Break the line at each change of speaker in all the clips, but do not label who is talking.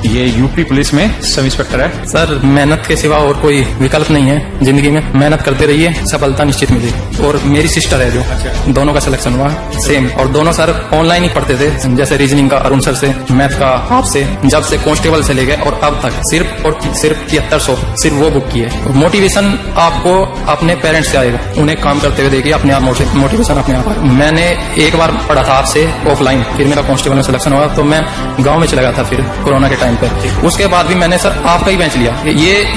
ये UP police में sub inspector है।
सर मेहनत के सिवा और कोई विकल्प नहीं है जिंदगी में। मेहनत करते रहिए, सफलता निश्चित मिलेगी। और मेरी सिस्टर है जो, दोनों का सिलेक्शन हुआ सेम, और दोनों सर ऑनलाइन ही पढ़ते थे। जैसे रीजनिंग का अरुण सर से, मैथ का आपसे, जब से कांस्टेबल से लेके और अब तक सिर्फ और सिर्फ 7300 सिर्फ वो बुक की है। मोटिवेशन आपको अपने पेरेंट्स से आएगा, उन्हें काम करते हुए देखिए, अपने आप मोटिवेशन अपने आप आएगा। मैंने एक बार पढ़ा था आपसे ऑफलाइन, फिर मेरा कांस्टेबल में सिलेक्शन हुआ तो मैं गांव में चला गया था फिर कोरोना के टाइम पे। उसके बाद भी मैंने सर आपका ही बेंच लिया।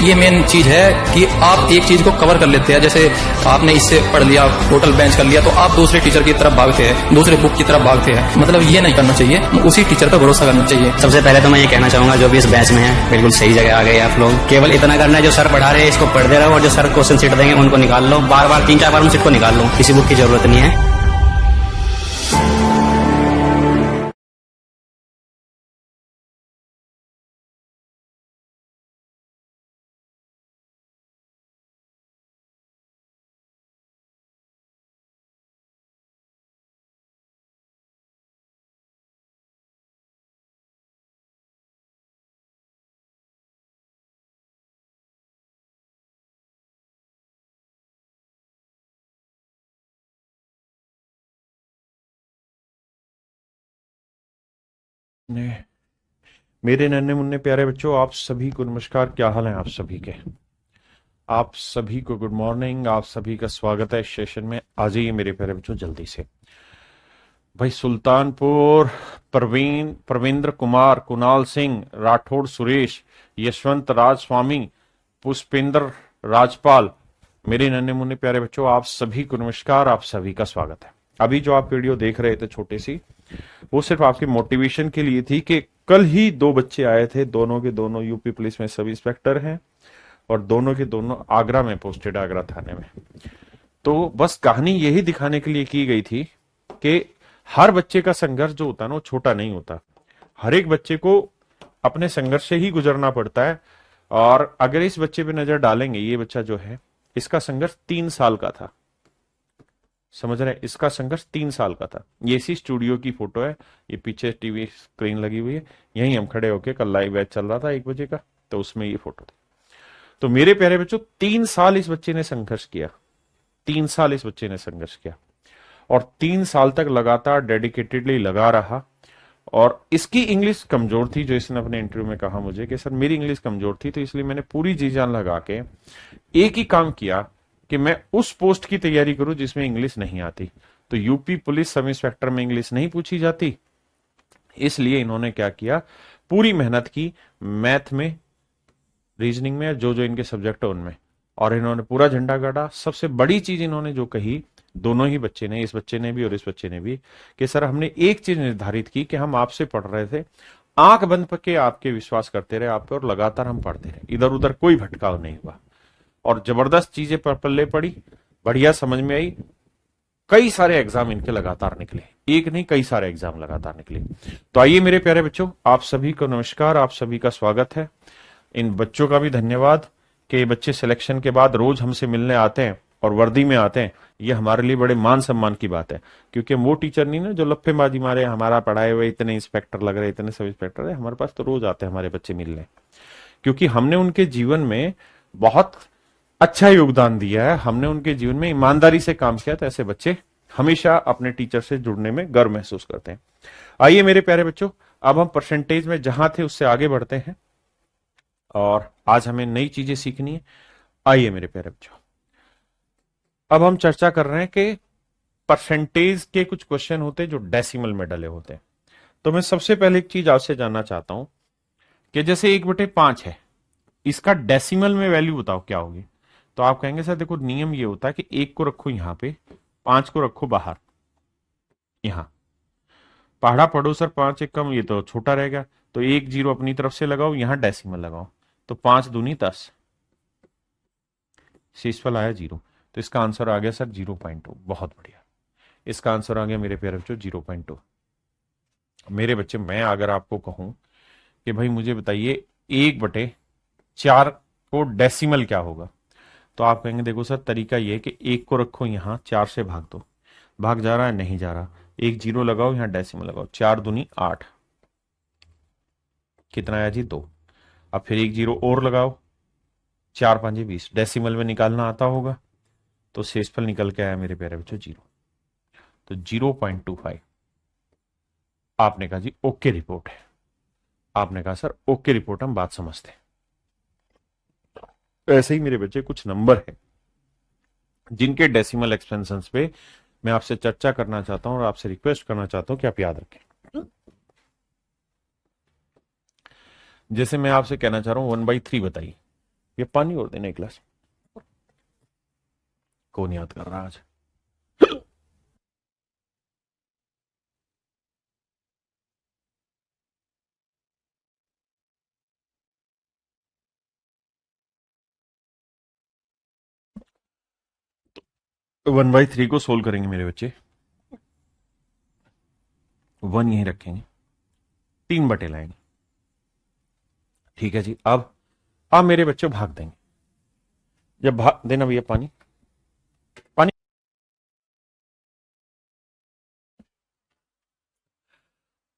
ये मेन चीज है कि आप एक चीज को कवर कर लेते हैं। जैसे आपने इससे पढ़ लिया, टोटल बेंच कर लिया, तो आप दूसरे टीचर की तरफ भागते हैं, दूसरे बुक की तरफ भागते हैं। मतलब ये नहीं करना चाहिए, उसी टीचर पर भरोसा करना चाहिए।
सबसे पहले तो मैं ये कहना चाहूंगा, जो भी इस बैच में है बिल्कुल सही जगह आ गए आप लोग। केवल इतना करना है, जो सर पढ़ा रहे हैं इसको पढ़ते रहो, और जो सर क्वेश्चन सीट देंगे उनको निकाल लो। बार बार 3-4 बार उन सीट को निकाल लो, किसी बुक की जरूरत नहीं है।
मेरे नन्हे मुन्ने प्यारे बच्चों, आप सभी को नमस्कार। क्या हाल है आप सभी के? आप सभी को गुड मॉर्निंग। आप सभी का स्वागत है इस सेशन में। आ जाइए मेरे प्यारे बच्चों जल्दी से। भाई सुल्तानपुर प्रवींद्र कुमार, कुणाल सिंह, राठौड़ सुरेश, यशवंत राज स्वामी, पुष्पेंद्र राजपाल, मेरे नन्हे मुन्ने प्यारे बच्चों, आप सभी को नमस्कार। आप सभी का स्वागत है। अभी जो आप वीडियो देख रहे थे छोटी सी, वो सिर्फ आपके मोटिवेशन के लिए थी कि कल ही 2 बच्चे आए थे, दोनों के दोनों यूपी पुलिस में सब इंस्पेक्टर हैं और दोनों के दोनों आगरा में पोस्टेड, आगरा थाने में। तो बस कहानी यही दिखाने के लिए की गई थी कि हर बच्चे का संघर्ष जो होता है ना, वो छोटा नहीं होता। हर एक बच्चे को अपने संघर्ष से ही गुजरना पड़ता है। और अगर इस बच्चे पे नजर डालेंगे, ये बच्चा जो है, इसका संघर्ष 3 साल का था। समझ रहे हैं? इसका संघर्ष 3 साल का था। ये इसी स्टूडियो की फोटो है, ये पीछे टीवी स्क्रीन लगी हुई है, यहीं हम खड़े होके, कल लाइव बैच चल रहा था 1 बजे का, तो उसमें ये फोटो थी। तो मेरे प्यारे बच्चों, 3 साल इस बच्चे ने संघर्ष किया। 3 साल इस बच्चे ने संघर्ष किया और 3 साल तक लगातार डेडिकेटेडली लगा रहा। और इसकी इंग्लिश कमजोर थी, जो इसने अपने इंटरव्यू में कहा मुझे कि सर मेरी इंग्लिश कमजोर थी, तो इसलिए मैंने पूरी जी जान लगा के एक ही काम किया कि मैं उस पोस्ट की तैयारी करूं जिसमें इंग्लिश नहीं आती। तो यूपी पुलिस सब इंस्पेक्टर में इंग्लिश नहीं पूछी जाती, इसलिए इन्होंने क्या किया, पूरी मेहनत की मैथ में, रीजनिंग में, जो जो इनके सब्जेक्ट है उनमें, और इन्होंने पूरा झंडा गाड़ा। सबसे बड़ी चीज इन्होंने जो कही, दोनों ही बच्चे ने, इस बच्चे ने भी और इस बच्चे ने भी, कि सर हमने एक चीज निर्धारित की कि हम आपसे पढ़ रहे थे, आंख बंद करके आपके विश्वास करते रहे आप पे, और लगातार हम पढ़ते रहे, इधर उधर कोई भटकाव नहीं हुआ। और जबरदस्त चीजें पल्ले पड़ी, बढ़िया समझ में आई। कई सारे एग्जाम इनके लगातार निकले, एक नहीं कई सारे एग्जाम लगातार निकले। तो आइए मेरे प्यारे बच्चों, आप सभी को नमस्कार, आप सभी का स्वागत है। इन बच्चों का भी धन्यवाद कि ये बच्चे सिलेक्शन के बाद रोज हमसे मिलने आते हैं और वर्दी में आते हैं। ये हमारे लिए बड़े मान सम्मान की बात है, क्योंकि वो टीचर नहीं ना जो लफ्फेबाजी मारे, हमारा पढ़ाए हुए इतने इंस्पेक्टर लग रहे, इतने सब इंस्पेक्टर है, हमारे पास तो रोज आते हैं हमारे बच्चे मिलने, क्योंकि हमने उनके जीवन में बहुत अच्छा योगदान दिया है, हमने उनके जीवन में ईमानदारी से काम किया। तो ऐसे बच्चे हमेशा अपने टीचर से जुड़ने में गर्व महसूस करते हैं। आइए मेरे प्यारे बच्चों, अब हम परसेंटेज में जहां थे उससे आगे बढ़ते हैं और आज हमें नई चीजें सीखनी है। आइए मेरे प्यारे बच्चों, अब हम चर्चा कर रहे हैं कि परसेंटेज के कुछ क्वेश्चन होते हैं जो डेसिमल में डले होते हैं। तो मैं सबसे पहले एक चीज आपसे जानना चाहता हूं कि जैसे 1/5 है, इसका डेसिमल में वैल्यू बताओ क्या होगी। तो आप कहेंगे सर देखो नियम ये होता है कि 1 को रखो यहां पे, 5 को रखो बाहर, यहां पहाड़ा पढ़ो सर, 5 एक कम, ये तो छोटा रहेगा, तो 1 0 अपनी तरफ से लगाओ, यहां डेसिमल लगाओ, तो 5 दूनी 10, शेषफल आया 0। तो इसका आंसर आ गया सर 0.2। बहुत बढ़िया, इसका आंसर आ गया मेरे प्यारे बच्चों 0.2। मेरे बच्चे, मैं अगर आपको कहूं कि भाई मुझे बताइए 1/4 को डेसिमल क्या होगा, तो आप कहेंगे देखो सर तरीका ये है कि 1 को रखो यहां, 4 से भाग दो, भाग जा रहा है नहीं जा रहा, 1 0 लगाओ, यहां डेसिमल लगाओ, 4 दूनी 8, कितना आया जी 2। अब फिर एक जीरो और लगाओ, 4 5 20, डेसिमल में निकालना आता होगा, तो शेषफल निकल के आया मेरे प्यारे बच्चों 0। तो 0.25। आपने कहा जी ओके रिपोर्ट है, आपने कहा सर ओके रिपोर्ट, हम बात समझते हैं। ऐसे ही मेरे बच्चे कुछ नंबर है जिनके डेसिमल एक्सपेंशंस पे मैं आपसे चर्चा करना चाहता हूं और आपसे रिक्वेस्ट करना चाहता हूं कि आप याद रखें। जैसे मैं आपसे कहना चाह रहा हूं 1/3 बताइए। ये पानी और देना एक गिलास। कौन याद कर रहा आज? तो 1/3 को सोल्व करेंगे मेरे बच्चे, 1 यहीं रखेंगे, 3 बटे लाएंगे। ठीक है जी। अब मेरे बच्चों भाग देंगे। जब भाग देना भैया पानी, पानी।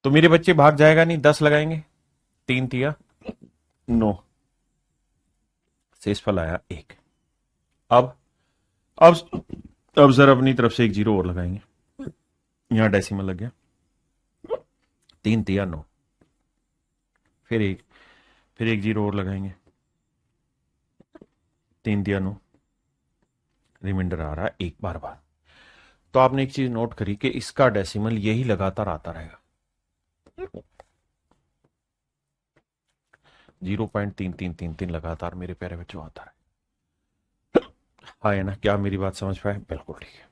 तो मेरे बच्चे भाग जाएगा नहीं, 10 लगाएंगे, 3 तिया 9, शेषफल आया 1। अब अब अब सर अपनी तरफ से एक जीरो और लगाएंगे, यहां डेसिमल लग गया, 3 तिया 9, फिर एक जीरो और लगाएंगे, 3 तिया 9, रिमाइंडर आ रहा है 1 बार बार। तो आपने एक चीज नोट करी कि इसका डेसिमल यही लगातार आता रहेगा, 0.3333 लगातार मेरे प्यारे बच्चों आता रहे। हाँ है ना? क्या मेरी बात समझ पाए? बिल्कुल ठीक है।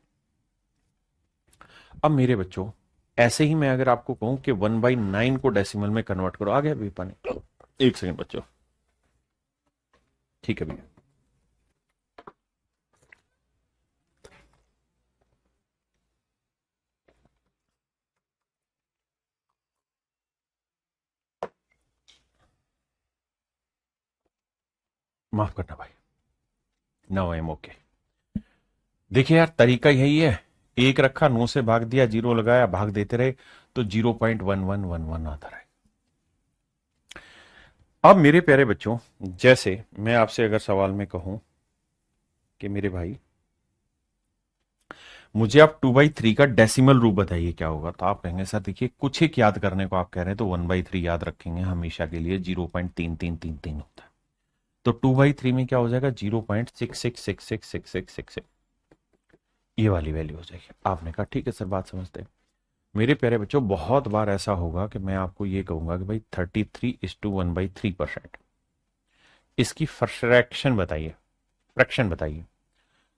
अब मेरे बच्चों ऐसे ही मैं अगर आपको कहूं कि 1/9 को डेसिमल में कन्वर्ट करो, आ गया भी पानी? एक सेकंड बच्चों, ठीक है भैया। माफ करना भाई, नाउ आई एम ओके। देखिए यार, तरीका यही है, एक रखा, 9 से भाग दिया, जीरो लगाया, भाग देते रहे, तो 0.1111 आता रहे। अब मेरे प्यारे बच्चों, जैसे मैं आपसे अगर सवाल में कहूं कि मेरे भाई मुझे आप 2/3 का डेसिमल रूप बताइए क्या होगा, तो आप कहेंगे सर देखिए कुछ एक याद करने को आप कह रहे हैं, तो 1/3 याद रखेंगे हमेशा के लिए, 0.3333 होता है। तो 2/3 में क्या हो जाएगा? 0.66666666, ये वाली वैल्यू हो जाएगी। आपने कहा ठीक है सर, बात समझते हैं। मेरे प्यारे बच्चों, बहुत बार ऐसा होगा कि मैं आपको ये कहूंगा कि भाई 33:1/3%, इसकी फ्रैक्शन बताइए, फ्रैक्शन बताइए,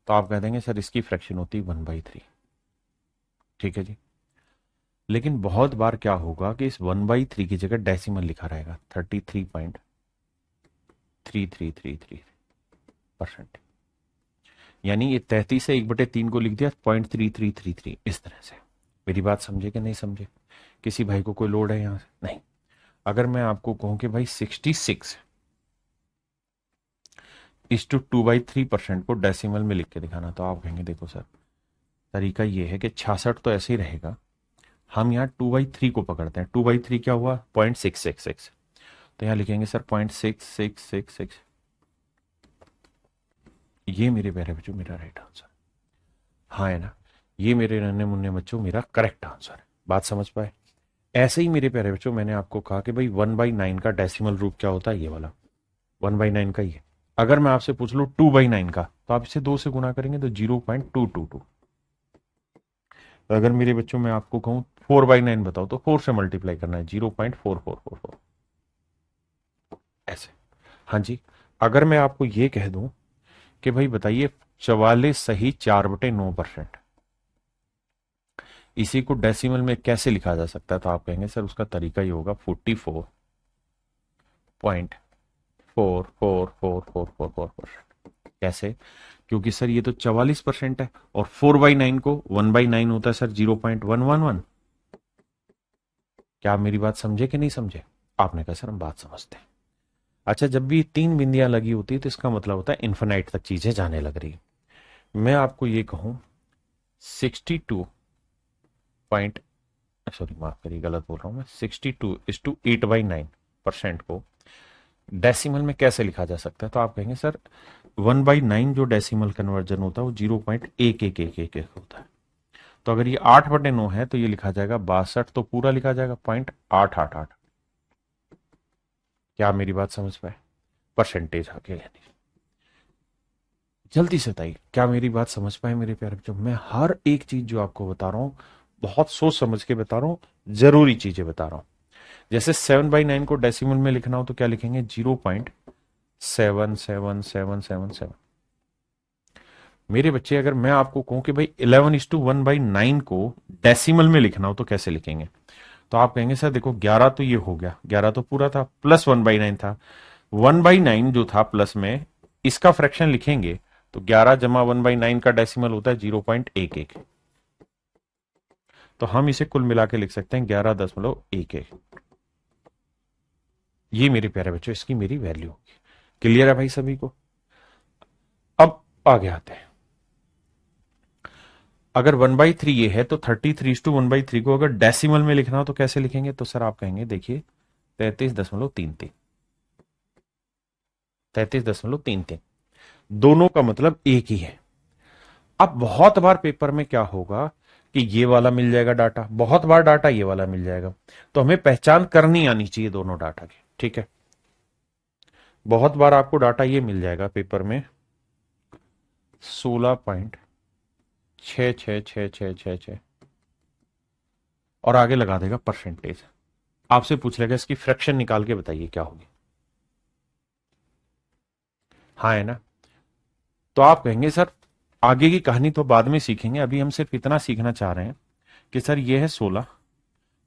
तो आप कह देंगे सर इसकी फ्रैक्शन होती है 1/3। ठीक है जी। लेकिन बहुत बार क्या होगा कि इस 1/3 की जगह डेसिमल लिखा रहेगा, 33.3333%, यानी ये 33 से 1/3 को लिख दिया 0.3333, इस तरह से। मेरी बात समझे कि नहीं समझे? किसी भाई को कोई लोड है यहां से? नहीं। अगर मैं आपको कहूं कि भाई 66:2/3% को डेसिमल में लिख के दिखाना, तो आप कहेंगे देखो सर तरीका ये है कि 66 तो ऐसे ही रहेगा, हम यहाँ 2/3 को पकड़ते हैं। 2/3 क्या हुआ? 0.666, तो यहां लिखेंगे सर 0.6666, ये मेरे प्यारे बच्चों मेरा राइट आंसर। हाँ है ना? ये मेरे नन्हे मुन्ने बच्चों मेरा करेक्ट आंसर है। बात समझ पाए? ऐसे ही मेरे प्यारे बच्चों मैंने आपको कहा कि भाई 1/9 का डेसिमल रूप क्या होता है, ये वाला 1/9 का ही है। अगर मैं आपसे पूछ लूं 2/9 का, तो आप इसे 2 से गुना करेंगे तो 0.222। तो अगर मेरे बच्चों मैं आपको कहूं 4/9 बताओ, तो 4 से मल्टीप्लाई करना है, 0.4444, ऐसे। हाँ जी। अगर मैं आपको ये कह दूं कि भाई बताइए 44 सही 4/9%, इसी को डेसिमल में कैसे लिखा जा सकता है, तो आप कहेंगे सर उसका तरीका ही होगा 44.44444%। कैसे? क्योंकि सर ये तो 44% है, और 4/9 को 1/9 होता है सर 0.111। क्या आप मेरी बात समझे कि नहीं समझे? आपने कहा सर हम बात समझते हैं। अच्छा, जब भी 3 बिंदियां लगी होती है तो इसका मतलब होता है इन्फिनाइट तक चीजें जाने लग रही। मैं आपको ये कहूं 62 पॉइंट, सॉरी माफ करिए गलत बोल रहा हूं मैं, 62:8/9, परसेंट को डेसिमल में कैसे लिखा जा सकता है, तो आप कहेंगे सर 1/9 जो डेसिमल कन्वर्जन होता है वो 0.1111 होता है। तो अगर ये 8/9 है तो ये लिखा जाएगा 62, तो पूरा लिखा जाएगा 0.888। क्या आप मेरी बात समझ पाए? परसेंटेज आ गया। यानी जल्दी से बताइए, क्या मेरी बात समझ पाए मेरे प्यारे बच्चों? मैं हर एक चीज जो आपको बता रहा हूं बहुत सोच समझ के बता रहा हूं, जरूरी चीजें बता रहा हूं। जैसे 7/9 को डेसिमल में लिखना हो तो क्या लिखेंगे? 0.77777। मेरे बच्चे, अगर मैं आपको कहूं कि भाई 11:1/9 को डेसिमल में लिखना हो तो कैसे लिखेंगे, तो आप कहेंगे सर देखो 11 तो ये हो गया, 11 तो पूरा था, प्लस 1/9 था, 1/9 जो था प्लस में, इसका फ्रैक्शन लिखेंगे तो 11 जमा 1/9 का डेसिमल होता है 0.11। तो हम इसे कुल मिला के लिख सकते हैं 11.11। ये मेरे प्यारे बच्चों इसकी मेरी वैल्यू होगी। क्लियर है भाई सभी को? अब आगे आते हैं। अगर 1/3 ये है तो 33:1/3 को अगर डेसिमल में लिखना हो तो कैसे लिखेंगे, तो सर आप कहेंगे देखिए 33.33, 33.33, दोनों का मतलब एक ही है। अब बहुत बार पेपर में क्या होगा कि ये वाला मिल जाएगा डाटा, बहुत बार डाटा ये वाला मिल जाएगा, तो हमें पहचान करनी आनी चाहिए दोनों डाटा की। ठीक है, बहुत बार आपको डाटा ये मिल जाएगा पेपर में 16.666666 और आगे लगा देगा परसेंटेज। आपसे पूछ लेगा इसकी फ्रैक्शन निकाल के बताइए क्या होगी। हाँ है ना? तो आप कहेंगे सर आगे की कहानी तो बाद में सीखेंगे, अभी हम सिर्फ इतना सीखना चाह रहे हैं कि सर ये है 16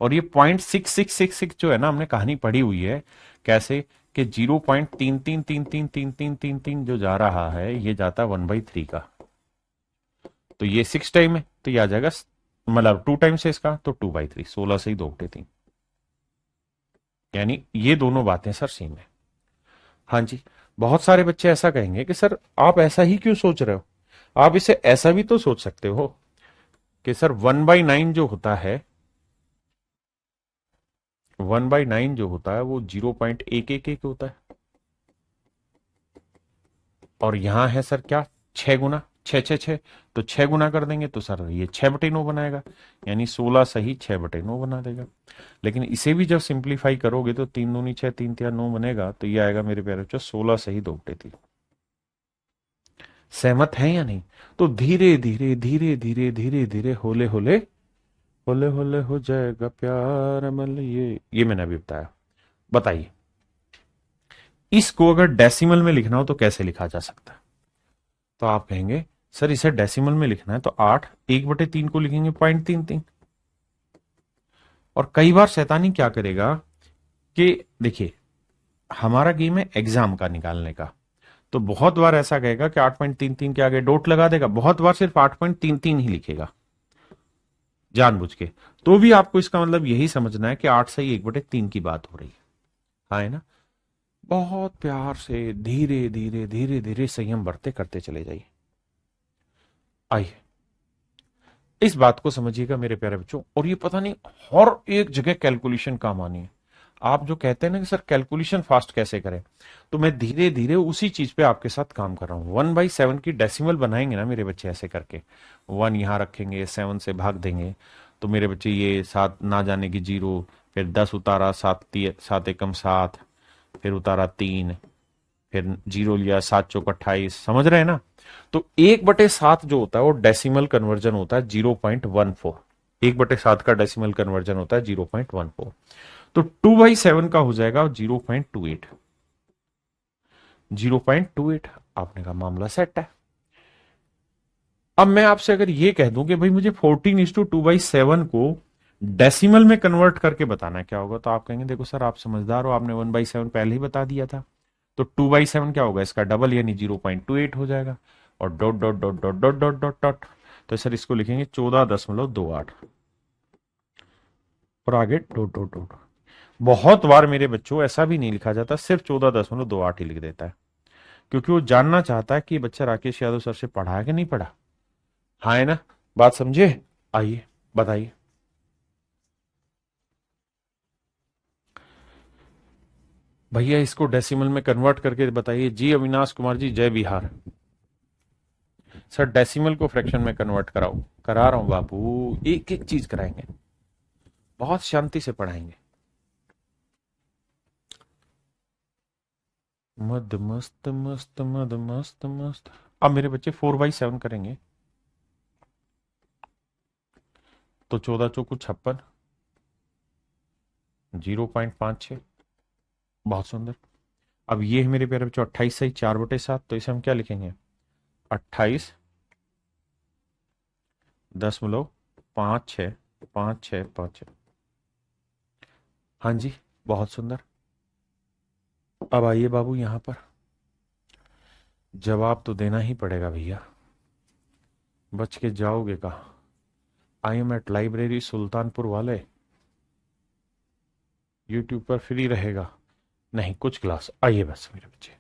और ये 0.6666 जो है ना, हमने कहानी पढ़ी हुई है कैसे कि 0.33333333 जो जा रहा है ये जाता है 1/3 का, तो ये 6 टाइम है तो ये आ जाएगा, मतलब 2 टाइम्स है इसका तो 2/3, 16 से ही 2 बटे 3। यानी ये दोनों बातें सर सेम है। हाँ जी, बहुत सारे बच्चे ऐसा कहेंगे कि सर आप ऐसा ही क्यों सोच रहे हो, आप इसे ऐसा भी तो सोच सकते हो कि सर 1/9 जो होता है, 1/9 जो होता है वो 0.111 होता है, और यहां है सर क्या 6 गुना 6 तो 6 गुना कर देंगे तो सर ये 6/9 बनाएगा, यानी 16 सही 6/9 बना देगा। लेकिन इसे भी जब सिंप्लीफाई करोगे तो 3 दूनी 6, 3 तिया 9 बनेगा, तो ये आएगा मेरे प्यारे बच्चों 16 सही 2/3। सहमत है या नहीं? तो धीरे धीरे धीरे धीरे धीरे धीरे होले होले होले होले हो जाएगा प्यार अमल, ये मैंने अभी बताया। बताइए इसको अगर डेसिमल में लिखना हो तो कैसे लिखा जा सकता है, तो आप कहेंगे सर इसे डेसिमल में लिखना है तो 8 1/3 को लिखेंगे 0.33। और कई बार शैतानी क्या करेगा कि देखिए हमारा गेम है एग्जाम का निकालने का, तो बहुत बार ऐसा कहेगा कि 8.33 के आगे डॉट लगा देगा, बहुत बार सिर्फ 8.33 ही लिखेगा जानबूझ के। तो भी आपको इसका मतलब यही समझना है कि 8 से ही 1/3 की बात हो रही है। हाँ है ना? बहुत प्यार से धीरे धीरे धीरे धीरे संयम बरते करते चले जाइए। आइए इस बात को समझिएगा मेरे प्यारे बच्चों, और ये पता नहीं हर एक जगह कैलकुलेशन काम आनी है। आप जो कहते हैं ना कि सर कैलकुलेशन फास्ट कैसे करें, तो मैं धीरे धीरे उसी चीज पे आपके साथ काम कर रहा हूं। 1/7 की डेसिमल बनाएंगे ना मेरे बच्चे ऐसे करके, 1 यहां रखेंगे, 7 से भाग देंगे, तो मेरे बच्चे ये 7 ना जाने की 0, फिर 10 उतारा, 7 एकम 7, फिर उतारा 3, फिर 0 लिया, 7 चौक 28, समझ रहे हैं ना? तो 1/7 जो होता है वो डेसिमल कन्वर्जन होता है 0.14। 1/7 का डेसिमल कन्वर्जन होता है 0.14। तो 2/7 का हो जाएगा 0.28। 0.28 आपने कहा मामला सेट है। अब मैं आपसे अगर ये कह दूं कि भाई मुझे 14:2/7 को डेसिमल में कन्वर्ट करके बताना है, क्या होगा, तो आप कहेंगे देखो सर आप समझदार हो, आपने 1/7 पहले ही बता दिया था, तो 2/7 क्या होगा, इसका डबल यानी 0.28 हो जाएगा, और dot dot dot dot dot dot dot dot, तो सर इसको लिखेंगे 14.28 और आगे डॉट डॉट डॉट। बहुत बार मेरे बच्चों ऐसा भी नहीं लिखा जाता, सिर्फ 14.28 ही लिख देता है, क्योंकि वो जानना चाहता है कि बच्चा राकेश यादव सर से पढ़ा है कि नहीं पढ़ा। हाँ है ना? बात समझे? आइए बताइए। भैया इसको डेसिमल में कन्वर्ट करके बताइए। जी अविनाश कुमार जी, जय बिहार। सर डेसिमल को फ्रैक्शन में कन्वर्ट कराओ। करा रहा हूं बाबू, एक एक चीज कराएंगे, बहुत शांति से पढ़ाएंगे। मद मस्त मस्त मद मस्त मस्त। अब मेरे बच्चे 4/7 करेंगे तो 14 चौकू 56, 0.56। बहुत सुंदर। अब ये है मेरे प्यारे बच्चों 28 सही 4/7, तो इसे हम क्या लिखेंगे 28.5656। हाँ जी, बहुत सुंदर। अब आइए बाबू, यहां पर जवाब तो देना ही पड़ेगा भैया, बच के जाओगे कहा। I am at library Sultanpur वाले, यूट्यूब पर फ्री रहेगा नहीं कुछ क्लास। आइए बस मेरे बच्चे,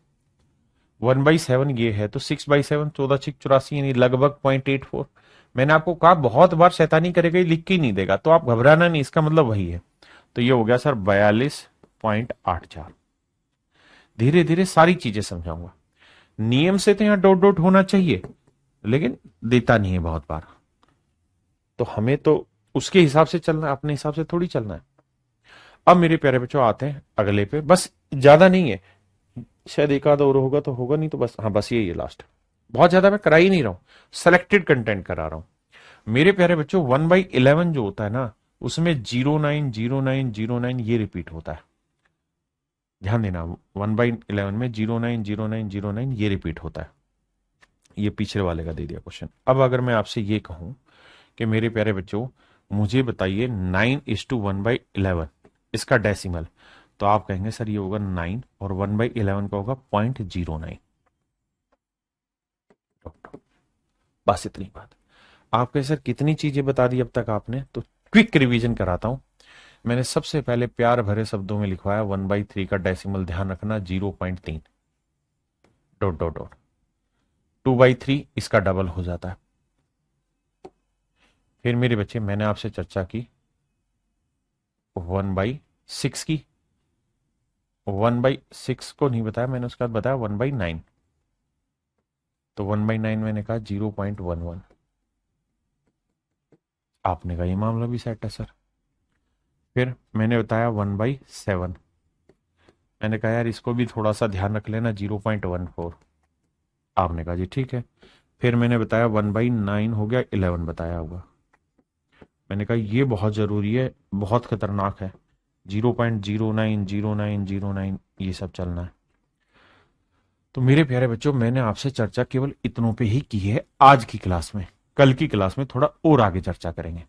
1/7 ये है, तो 6/7 14×6 = 84, यानी लगभग 0.84। मैंने आपको कहा बहुत बार शैतानी करेगा, ये लिख के ही नहीं देगा, तो आप घबराना नहीं, इसका मतलब वही है। तो ये हो गया सर 42.84। धीरे धीरे सारी चीजें समझाऊंगा। नियम से तो यहां डॉट डॉट होना चाहिए, लेकिन देता नहीं है बहुत बार, तो हमें तो उसके हिसाब से चलना है, अपने हिसाब से थोड़ी चलना है। अब मेरे प्यारे बच्चों आते हैं अगले पे, बस ज्यादा नहीं है, शायद एक आधा और होगा तो होगा, नहीं तो बस हाँ बस यही है लास्ट। बहुत ज्यादा मैं करा ही नहीं रहा हूं, सेलेक्टेड कंटेंट करा रहा हूं। मेरे प्यारे बच्चों 1/11 जो होता है ना, उसमें 090909 ये रिपीट होता है। ध्यान देना, 1/11 में 090909 ये रिपीट होता है। ये पिछले वाले का दे दिया क्वेश्चन। अब अगर मैं आपसे ये कहूं कि मेरे प्यारे बच्चों मुझे बताइए 9:1/11 इसका डेसिमल, तो आप कहेंगे सर ये होगा 9 और 1/11 का होगा 0.09। बस इतनी बात। आप कहे सर कितनी चीजें बता दी अब तक आपने, तो क्विक रिवीजन कराता हूं। मैंने सबसे पहले प्यार भरे शब्दों में लिखवाया 1/3 का डेसिमल, ध्यान रखना 0.3 डॉट डॉट डॉट। 2/3 इसका डबल हो जाता है। फिर मेरे बच्चे मैंने आपसे चर्चा की 1/6 की, 1/6 को नहीं बताया मैंने, उसके बाद बताया 1/9, तो 1/9 मैंने कहा 0.11। आपने कहा ये मामला भी सेट है सर। फिर मैंने बताया 1/7, मैंने कहा यार इसको भी थोड़ा सा ध्यान रख लेना 0.14। आपने कहा जी ठीक है। फिर मैंने बताया 1/9 हो गया 11 बताया होगा। मैंने कहा ये बहुत जरूरी है, बहुत खतरनाक है, 0.090909 ये सब चलना है। तो मेरे प्यारे बच्चों मैंने आपसे चर्चा केवल इतनों पे ही की है आज की क्लास में। कल की क्लास में थोड़ा और आगे चर्चा करेंगे।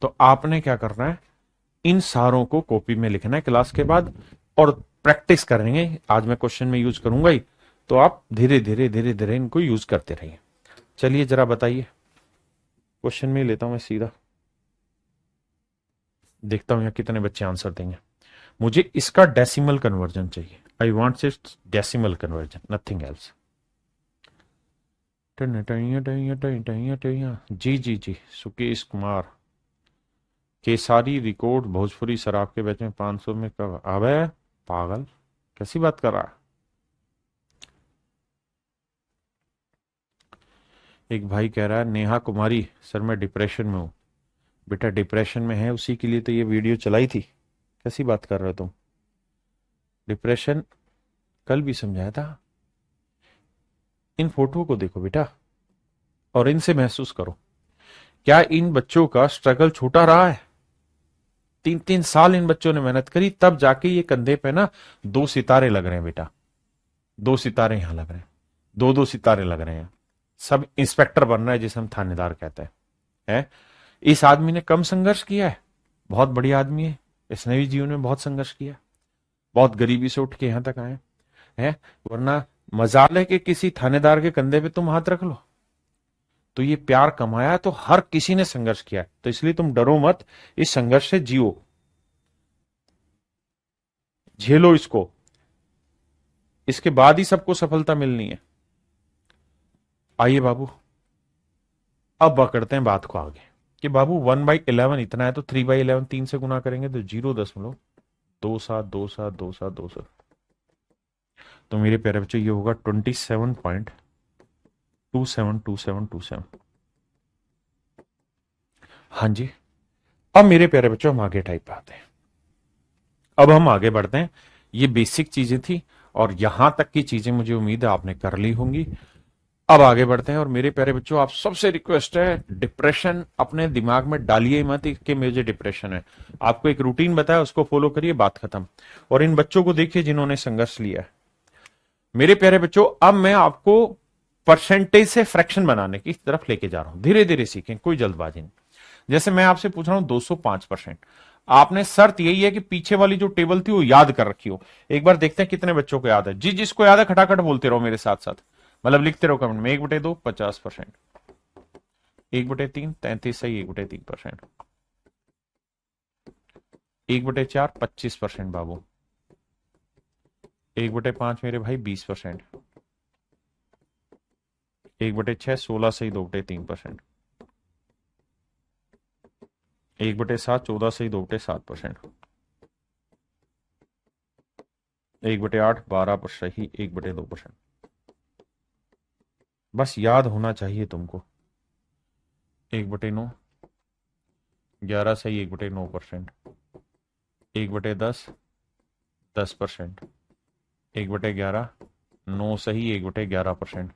तो आपने क्या करना है, इन सारों को कॉपी में लिखना है क्लास के बाद, और प्रैक्टिस करेंगे। आज मैं क्वेश्चन में यूज करूंगा ही, तो आप धीरे धीरे धीरे धीरे इनको यूज करते रहिए। चलिए जरा बताइए, क्वेश्चन में लेता हूं मैं सीधा, देखता हूं यहाँ कितने बच्चे आंसर देंगे। मुझे इसका डेसिमल कन्वर्जन चाहिए। I want its decimal conversion, nothing else. जी जी जी, सुकेश कुमार केसारी रिकॉर्ड भोजपुरी सर आपके बैच में 500 में कब? अबे पागल, कैसी बात कर रहा है। एक भाई कह रहा है नेहा कुमारी सर मैं डिप्रेशन में हूं। बेटा डिप्रेशन में है उसी के लिए तो ये वीडियो चलाई थी, कैसी बात कर रहे हो तुम। डिप्रेशन कल भी समझाया था। इन फोटो को देखो बेटा और इनसे महसूस करो, क्या इन बच्चों का स्ट्रगल छोटा रहा है? 3-3 साल इन बच्चों ने मेहनत करी, तब जाके ये कंधे पे ना 2 सितारे लग रहे हैं बेटा। 2 सितारे यहां लग रहे हैं, 2-2 सितारे लग रहे हैं। सब इंस्पेक्टर बनना है जिसे हम थानेदार कहते हैं। इस आदमी ने कम संघर्ष किया है, बहुत बढ़िया आदमी है, इसने भी जीवन में बहुत संघर्ष किया, बहुत गरीबी से उठ के यहां तक आए हैं। वरना मजाल है कि किसी थानेदार के कंधे पे तुम हाथ रख लो। तो ये प्यार कमाया तो हर किसी ने संघर्ष किया है, तो इसलिए तुम डरो मत, इस संघर्ष से जियो, झेलो इसको, इसके बाद ही सबको सफलता मिलनी है। आइए बाबू अब पकड़ते हैं बात को आगे कि बाबू 1/11 इतना है, तो 3/11 3 से गुना करेंगे तो 0.27272727। तो मेरे प्यारे बच्चों ये होगा 27.272727। हाँ जी। अब मेरे प्यारे बच्चों हम आगे टाइप पे आते हैं। अब हम आगे बढ़ते हैं। ये बेसिक चीजें थी और यहां तक की चीजें मुझे उम्मीद है आपने कर ली होंगी। अब आगे बढ़ते हैं और मेरे प्यारे बच्चों आप सबसे रिक्वेस्ट है, डिप्रेशन अपने दिमाग में डालिए मत कि मुझे डिप्रेशन है। आपको एक रूटीन बताया, उसको फॉलो करिए, बात खत्म। और इन बच्चों को देखिए जिन्होंने संघर्ष लिया है। मेरे प्यारे बच्चों अब मैं आपको परसेंटेज से फ्रैक्शन बनाने की तरफ लेके जा रहा हूं। धीरे धीरे सीखें, कोई जल्दबाजी नहीं। जैसे मैं आपसे पूछ रहा हूं 205%, आपने शर्त यही है कि पीछे वाली जो टेबल थी वो याद कर रखी हो। एक बार देखते हैं कितने बच्चों को याद है। जी जिसको याद है खटाखट बोलते रहो मेरे साथ साथ, मतलब लिखते रहो कमेंट में। 1/2 50%, 1/3 33 सही, 1/3%, 1/4 25% बाबू, 1/5 मेरे भाई 20%, 1/6 16 सही, 2/3%, 1/7 14 सही, 2/7%, 1/8 12 सही, 1/2%। बस याद होना चाहिए तुमको। 1/9 11 सही, 1/9%, 1/10 10%, 1/11 9 सही, 1/11%,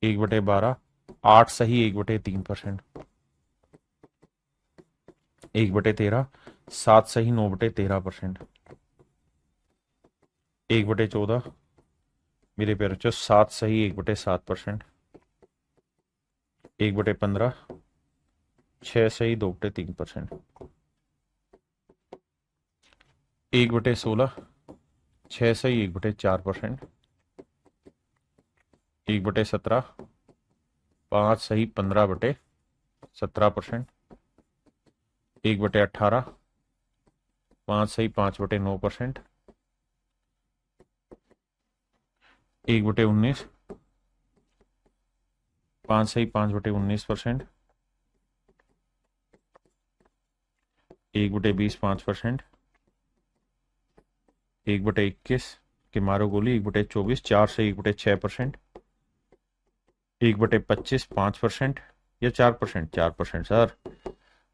1/12 8 सही, 1/3%, 1/13 7 सही, 9/13%, 1/14 मेरे प्यारे बच्चों 7 सही, 1/7%, 1/15 6 सही, 2/3%, 1/16 6 सही, 1/4%, 1/17 5 सही, 15/17%, 1/18 5 सही, 5/9%, 1/19 5 सही, 5/19%, 1/20 5%, 1/21 के मारो गोली, 1/24 4 सही, 1/6%, 1/25 5% या 4%, 4% सर।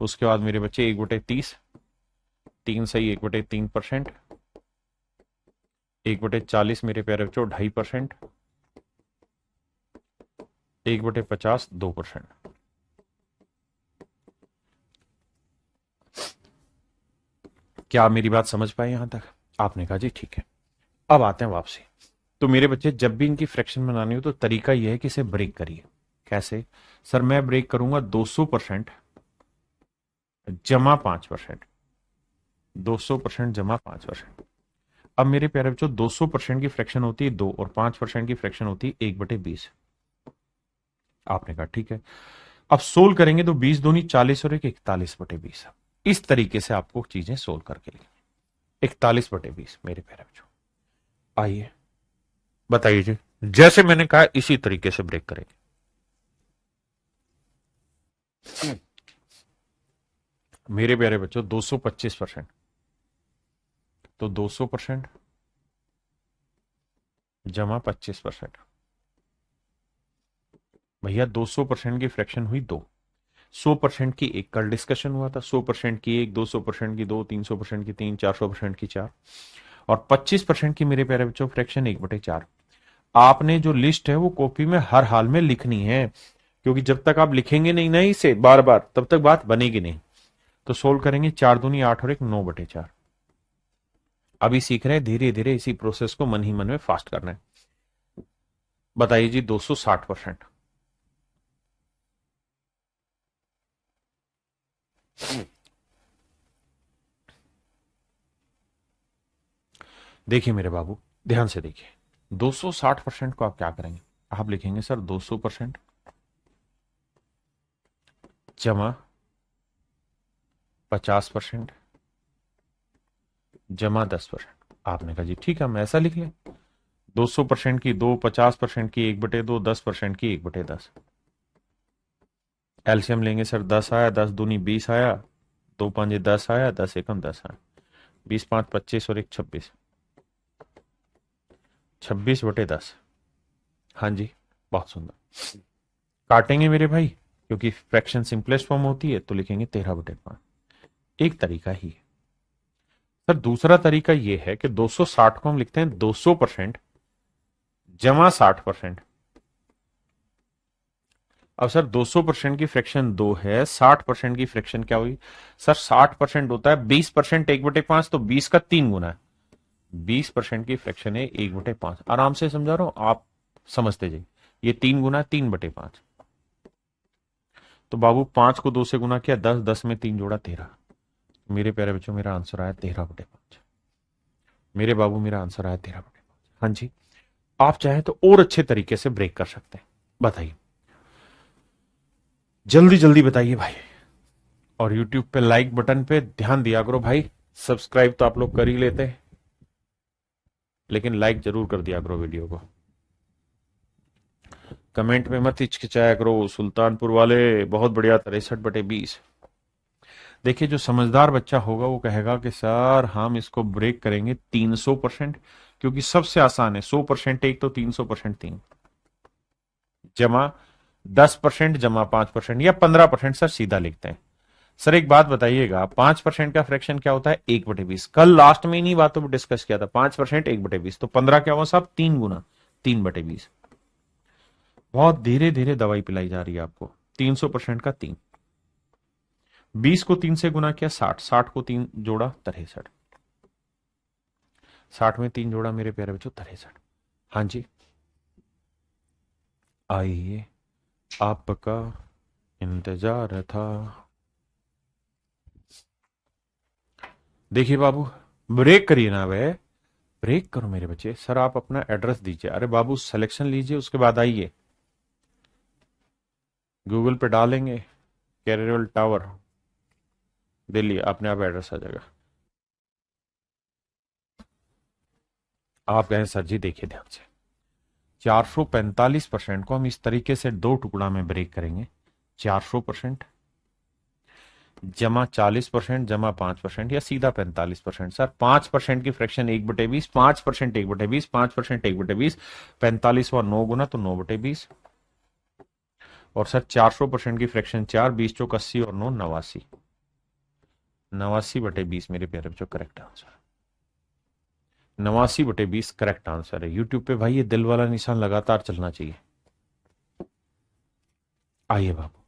उसके बाद मेरे बच्चे 1/30 3 सही, 1/3%, 1/40 मेरे प्यारे बच्चों 2.5%, 1/50 2%। क्या आप मेरी बात समझ पाए यहां तक? आपने कहा जी ठीक है। अब आते हैं वापसी। तो मेरे बच्चे जब भी इनकी फ्रैक्शन बनानी हो तो तरीका यह है कि इसे ब्रेक करिए। कैसे? सर मैं ब्रेक करूंगा 200% जमा 5%, 200% जमा 5%। अब मेरे प्यारे बच्चों 200% की फ्रैक्शन होती है 2 और 5% की फ्रैक्शन होती है 1/20। आपने कहा ठीक है। अब सोल्व करेंगे तो 20 दूनी 40 और 41/20। इस तरीके से आपको चीजें सोल्व करके लिए 41/20 मेरे प्यारे बच्चों। आइए बताइए जी, जैसे मैंने कहा इसी तरीके से ब्रेक करेंगे। मेरे प्यारे बच्चों 225%, तो 200% जमा 25%। भैया 200% की फ्रैक्शन हुई 2, 100% की एक, कल डिस्कशन हुआ था 100% की एक, 200% की 2, 300% की 3, 400% की 4 और 25% की मेरे प्यारे बच्चों फ्रैक्शन 1/4। आपने जो लिस्ट है वो कॉपी में हर हाल में लिखनी है, क्योंकि जब तक आप लिखेंगे नहीं ना इसे बार बार तब तक बात बनेगी नहीं। तो सोल्व करेंगे 4 दूनी 8 और 1 9/4। अभी सीख रहे हैं धीरे धीरे इसी प्रोसेस को मन ही मन में फास्ट करना है। बताइए जी 260%। देखिए मेरे बाबू ध्यान से देखिए, 260% को आप क्या करेंगे? आप लिखेंगे सर 200% जमा 50% जमा 10%। आपने कहा जी ठीक है हम ऐसा लिख लें, 200% की 2, 50% की 1/2, 10% की 1/10। एलसीएम लेंगे सर 10 आया, 10 दूनी 20 आया, 2 5 10 आया, 10 एकम 10 आया, 20 5 25 और 1 26। 26/10। हाँ जी, बहुत सुंदर। काटेंगे मेरे भाई, क्योंकि फ्रैक्शन सिंपलेस्ट फॉर्म होती है, तो लिखेंगे 13/5। एक तरीका ही है सर। दूसरा तरीका यह है कि 260 को हम लिखते हैं 200% जमा 60%। अब सर 200% की फ्रैक्शन 2 है, 60% की फ्रैक्शन क्या हुई सर? 60% होता है 20%, 1/5, तो 20 का 3 गुना है। 20% की फ्रैक्शन है 1/5। आराम से समझा रहा हूं, आप समझते जाइए। ये 3 गुना 3/5। तो बाबू 5 को 2 से गुना किया 10, 10 में 3 जोड़ा 13। मेरे प्यारे बच्चों, मेरा आंसर आया 13/5। मेरे बाबू, मेरा आंसर आया 13/5। हाँ जी, आप चाहें तो और अच्छे तरीके से ब्रेक कर सकते हैं। बताइए, जल्दी जल्दी बताइए भाई। और YouTube पे लाइक बटन पे ध्यान दिया करो भाई। सब्सक्राइब तो आप लोग कर ही लेते हैं, लेकिन लाइक जरूर कर दिया करो वीडियो को। कमेंट में मत हिचकिचाया करो। सुल्तानपुर वाले बहुत बढ़िया, 63/20। देखिए, जो समझदार बच्चा होगा वो कहेगा कि सर हम इसको ब्रेक करेंगे 300%, क्योंकि सबसे आसान है। 100% एक तो 300% 3, जमा 10% जमा 5% या 15%। सर सीधा लिखते हैं। सर एक बात बताइएगा, 5% का फ्रैक्शन क्या होता है? 1/20। कल लास्ट में इन्हीं बातों पर डिस्कस किया था। 5% 1/20, तो 15 क्या हुआ साहब? 3 गुना 3/20। बहुत धीरे धीरे दवाई पिलाई जा रही है आपको। 300% का 3, 20 को 3 से गुना किया 60, 60 को 3 जोड़ा 63, 60 में 3 जोड़ा मेरे प्यारे बच्चों 63। हाँ जी, आइए, आपका इंतजार था। देखिए बाबू, ब्रेक करिए ना वे, ब्रेक करो मेरे बच्चे। सर आप अपना एड्रेस दीजिए। अरे बाबू, सिलेक्शन लीजिए, उसके बाद आइए। गूगल पे डालेंगे कैरेवल टावर दिल्ली, अपने आप एड्रेस आ जाएगा। आप कहें सर जी देखिए ध्यान से, 445% को हम इस तरीके से दो टुकड़ा में ब्रेक करेंगे। 400% जमा 40% जमा 5% या सीधा 45%। सर 5% की फ्रैक्शन 1/20, 5% 1/20, 5% 1/20, 45 और 9 गुना तो 9/20। और सर 400% की फ्रैक्शन 4, 20 चौक 80 और 9 89, 89/20 मेरे प्यारे बच्चों करेक्ट आंसर। 89/20 करेक्ट आंसर है। यूट्यूब पे भाई ये दिल वाला निशान लगातार चलना चाहिए। आइए बाबू,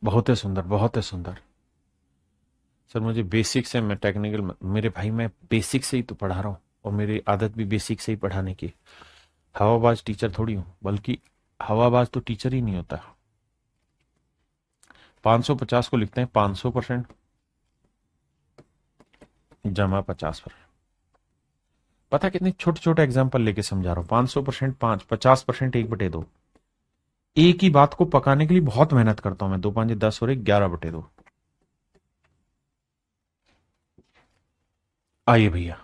बहुत ही सुंदर, बहुत ही सुंदर। सर मुझे बेसिक से, मैं टेक्निकल, मेरे भाई मैं बेसिक से ही तो पढ़ा रहा हूँ, और मेरी आदत भी बेसिक से ही पढ़ाने की। हवाबाज टीचर थोड़ी हूं, बल्कि हवाबाज तो टीचर ही नहीं होता। 550 को लिखते हैं 500% जमा 50%। पता है कितने छोटे छोटे एग्जाम्पल लेके समझा रहा हूं। 500% 5, 50% 1/2। एक ही बात को पकाने के लिए बहुत मेहनत करता हूं मैं। 2 5 10 और 1 11/2। आइए भैया,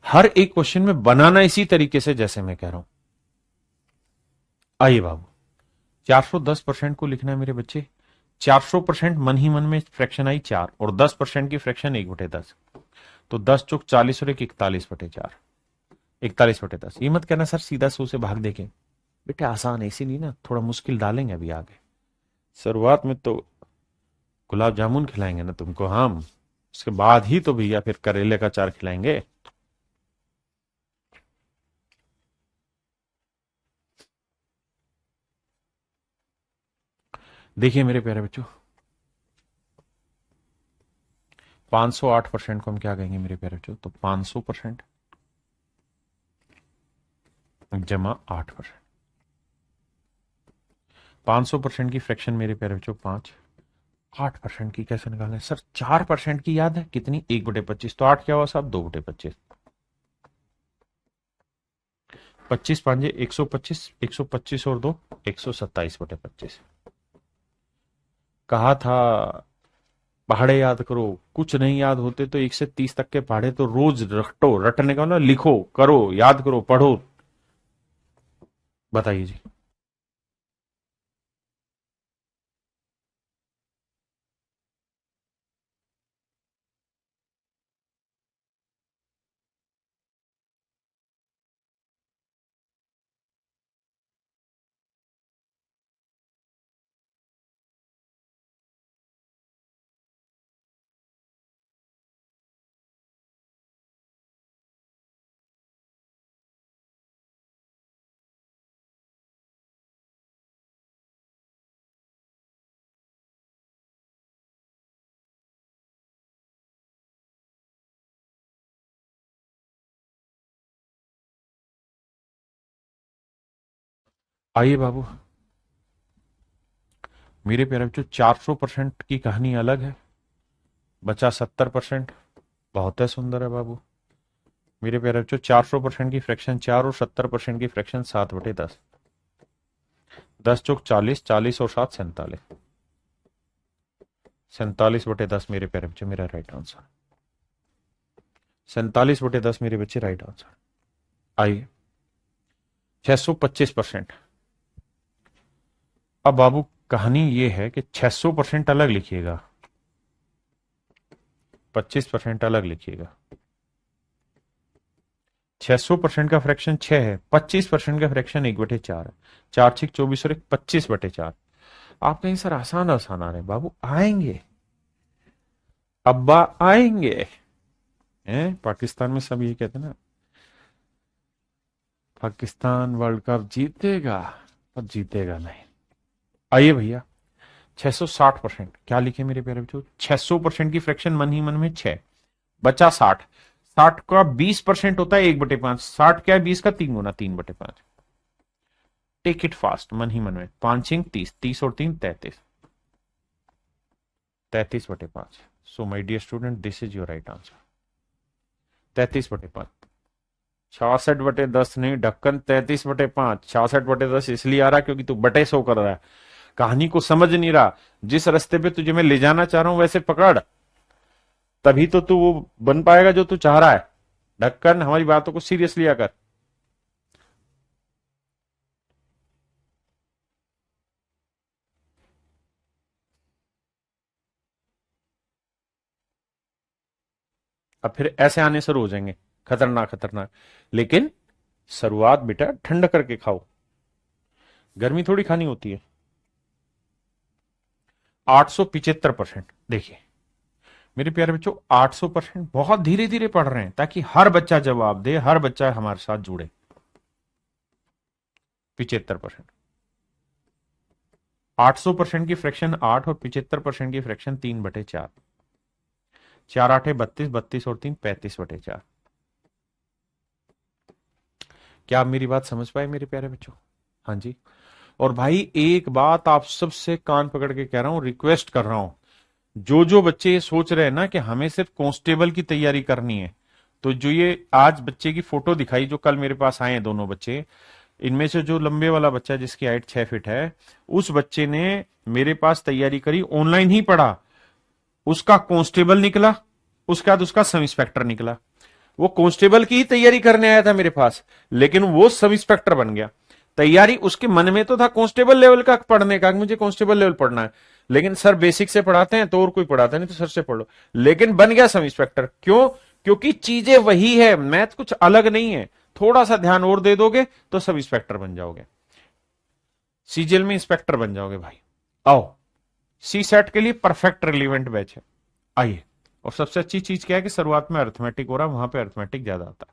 हर एक क्वेश्चन में बनाना इसी तरीके से जैसे मैं कह रहा हूं। आइए बाबू, 410% को लिखना है मेरे बच्चे। 400% मन ही मन में फ्रैक्शन आई 4, और 10% की फ्रैक्शन 1/10, तो 10 चौक 40 और 1 41/4, 41/10। ये मत कहना सर सीधा 100 से भाग देके। बेटे आसान है, इसीलिए ना थोड़ा मुश्किल डालेंगे अभी आगे। शुरुआत में तो गुलाब जामुन खिलाएंगे ना तुमको हम, उसके बाद ही तो भैया फिर करेले का चार खिलाएंगे। देखिए मेरे प्यारे बच्चों, 508% को हम क्या कहेंगे मेरे प्यारे बच्चों? तो 500% जमा 8%। 500% की फ्रैक्शन मेरे प्यारे बच्चों 5, 8% की कैसे निकालें सर? 4% की याद है कितनी? 1/25, तो 8 क्या हुआ साहब? 2/25। 25 5 125, 125 और 2 127/25। कहा था पहाड़े याद करो, कुछ नहीं याद होते तो 1 से 30 तक के पहाड़े तो रोज रटो। रटने का ना, लिखो, करो, याद करो, पढ़ो। बताइए जी। आइए बाबू, मेरे प्यारे बच्चों 400% की कहानी अलग है, बचा 70%। बहुत है सुंदर है बाबू। मेरे प्यारे बच्चों 400% की फ्रैक्शन 4 और 70% की फ्रैक्शन 7/10। 10 चौक 40, 40 और 7 47। 47/10 मेरे प्यारे बच्चों मेरा राइट आंसर। 47/10 मेरे बच्चे राइट आंसर। आइए 625%। अब बाबू कहानी ये है कि 600% अलग लिखिएगा, 25% अलग लिखिएगा। 600% का फ्रैक्शन 6 है, 25% का फ्रैक्शन 1/4 है। 4 6 24 और 1 25/4। आप कहीं सर आसान आसान आ रहे हैं बाबू, आएंगे अब्बा आएंगे। हैं पाकिस्तान में सब ये कहते हैं ना, पाकिस्तान वर्ल्ड कप जीतेगा पर जीतेगा नहीं। आइए भैया 660%। क्या लिखे मेरे प्यारे बच्चों, 600% की फ्रैक्शन मन ही मन में 6, बचा 60। 60 का 20% होता है 1/5। 60 क्या है 20 का 3 गुना, 3/5। टेक इट फास्ट, मन ही मन में। 5 30, 30 और 3 33, 33/5। So my dear student this is your right answer, 33/5। 66/10 नहीं ढक्कन, 33/5। 66/10 इसलिए आ रहा क्योंकि तू बटे 100 कर रहा है, कहानी को समझ नहीं रहा। जिस रास्ते पे तुझे मैं ले जाना चाह रहा हूं वैसे पकड़, तभी तो तू वो बन पाएगा जो तू चाह रहा है। ढक्कन हमारी बातों को सीरियस लिया कर। अब फिर ऐसे आने शुरू हो जाएंगे खतरनाक खतरनाक, लेकिन शुरुआत बेटा ठंड करके खाओ, गर्मी थोड़ी खानी होती है। 875%। देखिए मेरे प्यारे बच्चों 800% बहुत धीरे धीरे पढ़ रहे हैं ताकि हर बच्चा जवाब दे, हर बच्चा हमारे साथ जुड़े। 75%। 800% की फ्रैक्शन 8 और 75% की फ्रैक्शन 3/4। 4 8 32, 32 और 3 35/4। क्या आप मेरी बात समझ पाए मेरे प्यारे बच्चों? हाँ जी। और भाई एक बात आप सबसे कान पकड़ के कह रहा हूं, रिक्वेस्ट कर रहा हूं, जो जो बच्चे ये सोच रहे हैं ना कि हमें सिर्फ कांस्टेबल की तैयारी करनी है, तो जो ये आज बच्चे की फोटो दिखाई जो कल मेरे पास आए हैं दोनों बच्चे, इनमें से जो लंबे वाला बच्चा जिसकी हाइट 6 फीट है, उस बच्चे ने मेरे पास तैयारी करी, ऑनलाइन ही पढ़ा, उसका कांस्टेबल निकला, उसके बाद उसका सब इंस्पेक्टर निकला। वो कांस्टेबल की ही तैयारी करने आया था मेरे पास, लेकिन वो सब इंस्पेक्टर बन गया। तैयारी उसके मन में तो था कांस्टेबल लेवल का पढ़ने का, मुझे कांस्टेबल लेवल पढ़ना है, लेकिन सर बेसिक से पढ़ाते हैं तो और कोई पढ़ाता नहीं तो सर से पढ़ लो, लेकिन बन गया सब इंस्पेक्टर। क्यों? क्योंकि चीजें वही है, मैथ कुछ अलग नहीं है, थोड़ा सा ध्यान और दे दोगे तो सब इंस्पेक्टर बन जाओगे, सीजीएल में इंस्पेक्टर बन जाओगे भाई। आओ सी सेट के लिए परफेक्ट रिलीवेंट बैच है। आइए, और सबसे अच्छी चीज क्या है कि शुरुआत में अर्थमेटिक हो रहा है, वहां पे अर्थमेटिक ज्यादा आता है।